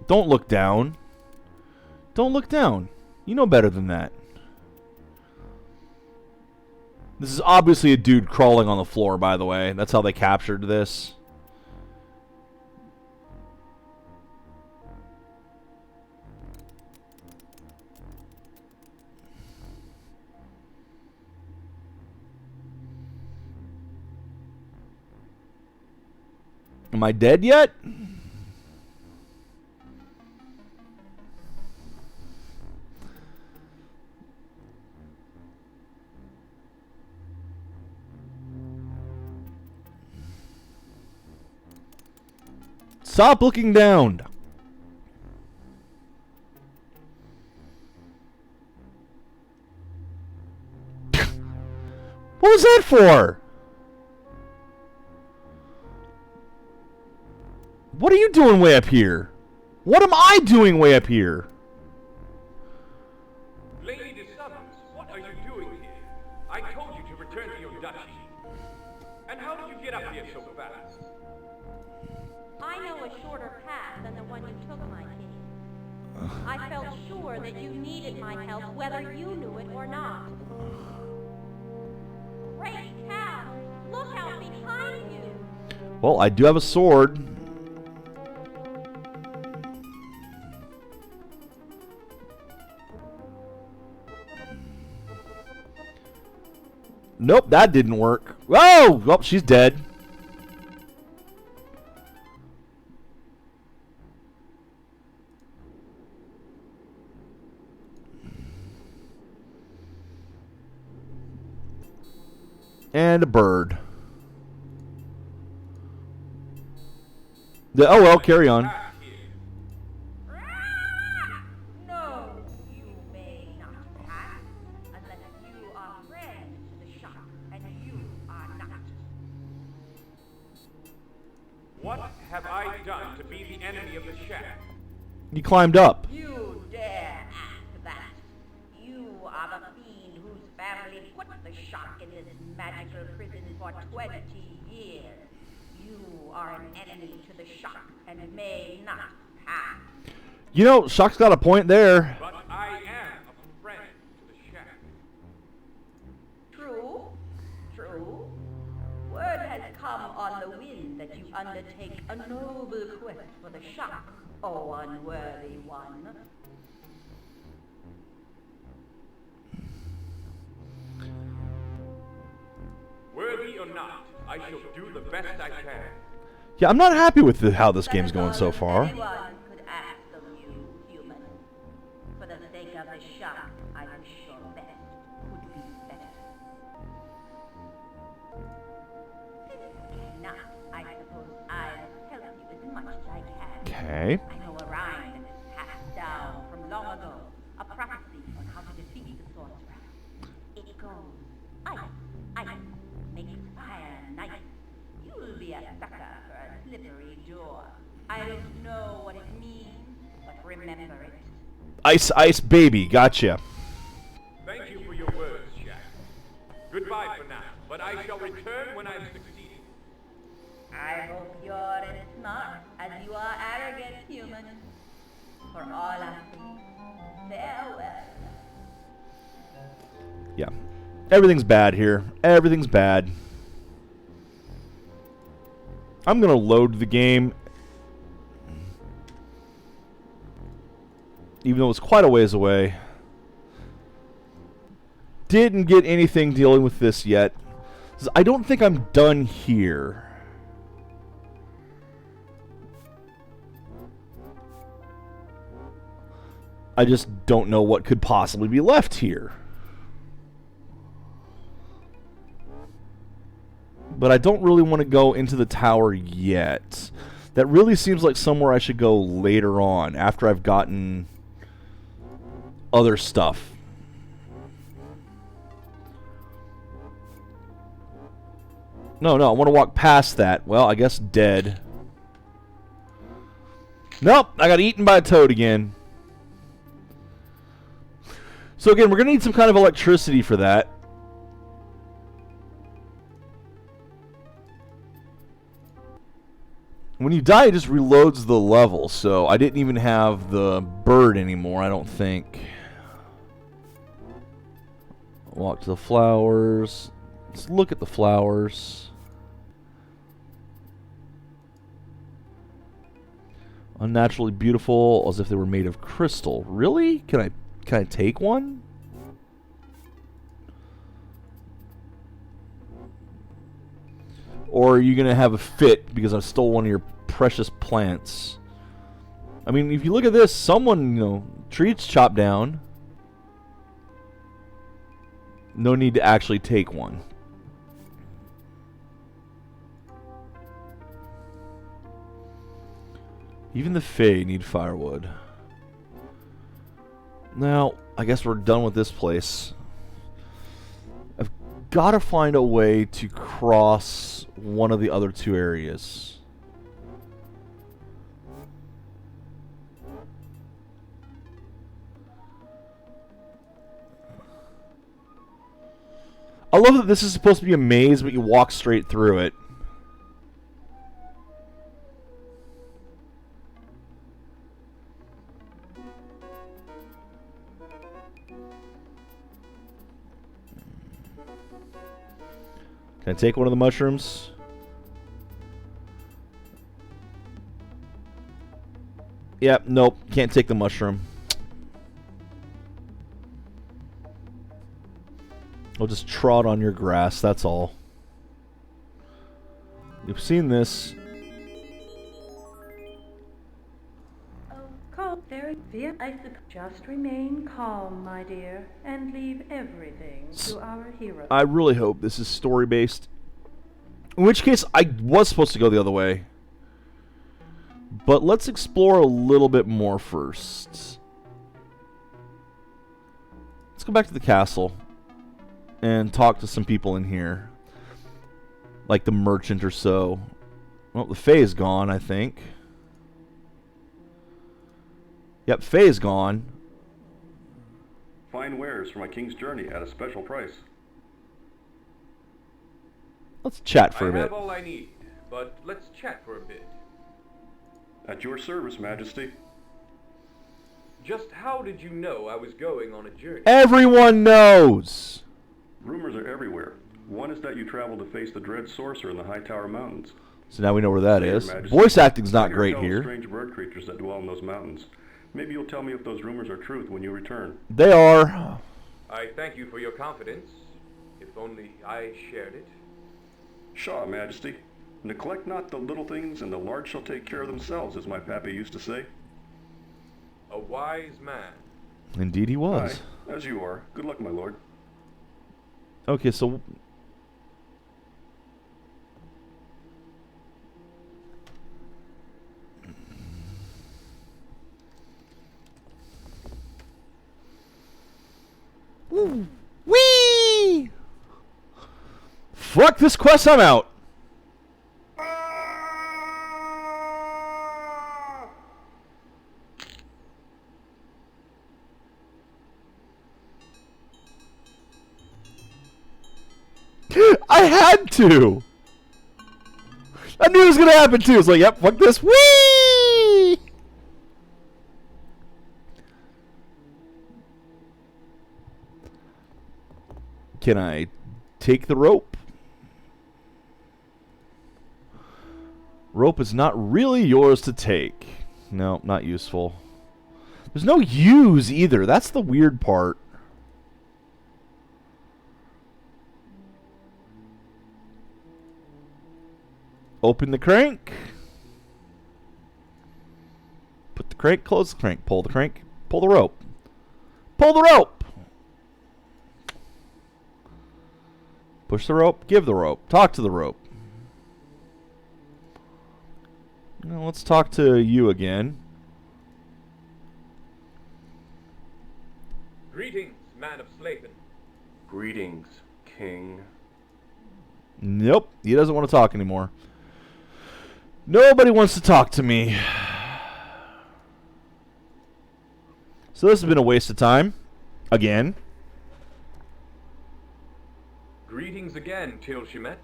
Don't look down. Don't look down. You know better than that. This is obviously a dude crawling on the floor, by the way. That's how they captured this. Am I dead yet? Stop looking down. What was that for? What are you doing way up here? What am I doing way up here? Lady de Summers, what are you doing here? I told you to return to your duchy. And how did you get up here so fast? I know a shorter path than the one you took, my king. I felt sure that you needed my help, whether you knew it or not. Great cow! Look out behind you! Well, I do have a sword. Nope, that didn't work. Whoa! Oh, she's dead. And a bird. Oh well, carry on. No, you may not pass, unless you are friends to the shark, and you are not. What have I done to be the enemy of the shack? You climbed up. You dare ask that? You are the fiend whose family put the shark in this magical prison for 20 years. You are an enemy to the shark and may not pass. You know, Shock's got a point there. But I am a friend to the shack. True, true. Word has come on the wind that you undertake a noble quest for the shark, O unworthy one. Worthy or not, I shall do the best I can. Yeah, I'm not happy with how this game's going so far. Anyone could ask of you, human. For the sake of the shark, I wish your best would be Okay. I know a rhyme that is passed down from long ago, a prophecy on how to defeat the sorcerer. It goes, ice, ice, makes fire nice. You'll be a sucker for a slippery door. I don't know what it means, but remember it. Ice, ice, baby. Gotcha. Thank you for your words, Jack. Goodbye for now, but I shall return when I've succeeded. I hope you're as smart as you are arrogant, human. For all I see, farewell. Yeah. Everything's bad here. Everything's bad. I'm going to load the game. Even though it's quite a ways away. Didn't get anything dealing with this yet. I don't think I'm done here. I just don't know what could possibly be left here. But I don't really want to go into the tower yet. That really seems like somewhere I should go later on, after I've gotten other stuff. No, I want to walk past that. Well, I guess dead. Nope, I got eaten by a toad again. So again, we're going to need some kind of electricity for that. When you die, it just reloads the level, so I didn't even have the bird anymore, I don't think. Walk to the flowers. Let's look at the flowers. Unnaturally beautiful, as if they were made of crystal. Really? Can I take one? Or are you going to have a fit because I stole one of your precious plants? I mean, if you look at this, someone, trees chopped down. No need to actually take one. Even the Fae need firewood. Now, I guess we're done with this place. I've got to find a way to cross one of the other two areas. I love that this is supposed to be a maze, but you walk straight through it. Can I take one of the mushrooms? Yep, nope, can't take the mushroom. I'll just trot on your grass, that's all. You've seen this. Oh, calm, very fear. I suppose. Just remain calm, my dear, and leave everything to our hero. I really hope this is story-based. In which case, I was supposed to go the other way. But let's explore a little bit more first. Let's go back to the castle and talk to some people in here. Like the merchant or so. Well, the Fae is gone, I think. Yep, Fae is gone. Fine wares for my king's journey at a special price. Let's chat for a I bit. have all I need, but let's chat for a bit. At your service, Majesty. Just how did you know I was going on a journey? Everyone knows! Rumors are everywhere. One is that you travel to face the dread sorcerer in the High Tower Mountains. So now we know where that Say, Your is. Majesty, Voice acting's not I great tell of here. Strange bird creatures that dwell in those mountains. Maybe you'll tell me if those rumors are truth when you return. They are. I thank you for your confidence. If only I shared it. Pshaw, Majesty. Neglect not the little things, and the large shall take care of themselves, as my pappy used to say. A wise man. Indeed he was. Aye, as you are. Good luck, my lord. Okay, so... Fuck this quest, I'm out. I had to. I knew it was gonna happen too. It's like, yep, fuck this. Whee! Can I take the rope? Rope is not really yours to take. No, not useful. There's no use either. That's the weird part. Open the crank. Put the crank, close the crank. Pull the crank, pull the rope. Pull the rope! Push the rope, give the rope. Talk to the rope. Now let's talk to you again. Greetings, man of Slathen. Greetings, King. Nope, he doesn't want to talk anymore. Nobody wants to talk to me. So this has been a waste of time. Again. Greetings again, Tilshimet.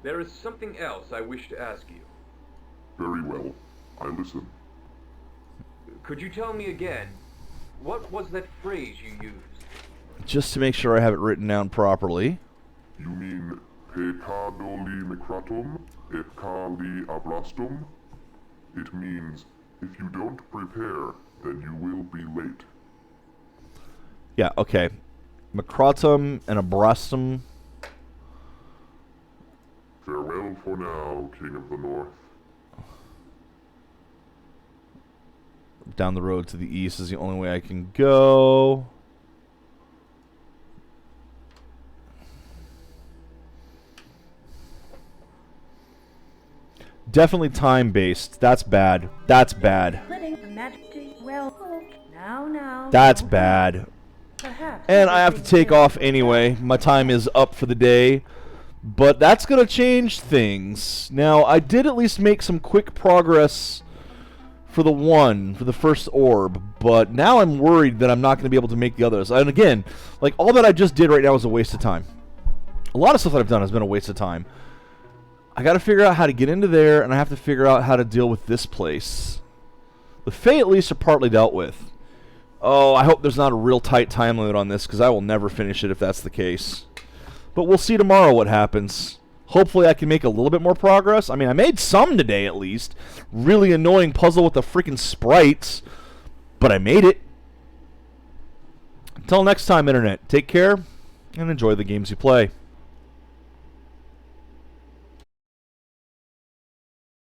There is something else I wish to ask you. Very well. I listen. Could you tell me again, what was that phrase you used? Just to make sure I have it written down properly. You mean Pecadoli Micratum et Cali Abrastum? It means, if you don't prepare, then you will be late. Yeah, okay. Macratum and Abrastum. Farewell for now, King of the North. Down the road to the east is the only way I can go. Definitely time-based. That's bad. That's bad. That's bad. And I have to take off anyway. My time is up for the day. But that's going to change things. Now, I did at least make some quick progress for the first orb. But now I'm worried that I'm not going to be able to make the others. And again, like, all that I just did right now is a waste of time. A lot of stuff that I've done has been a waste of time. I got to figure out how to get into there, and I have to figure out how to deal with this place. The Fae at least are partly dealt with. Oh, I hope there's not a real tight time limit on this, because I will never finish it if that's the case. But we'll see tomorrow what happens. Hopefully I can make a little bit more progress. I mean, I made some today at least. Really annoying puzzle with the freaking sprites. But I made it. Until next time, Internet, take care, and enjoy the games you play.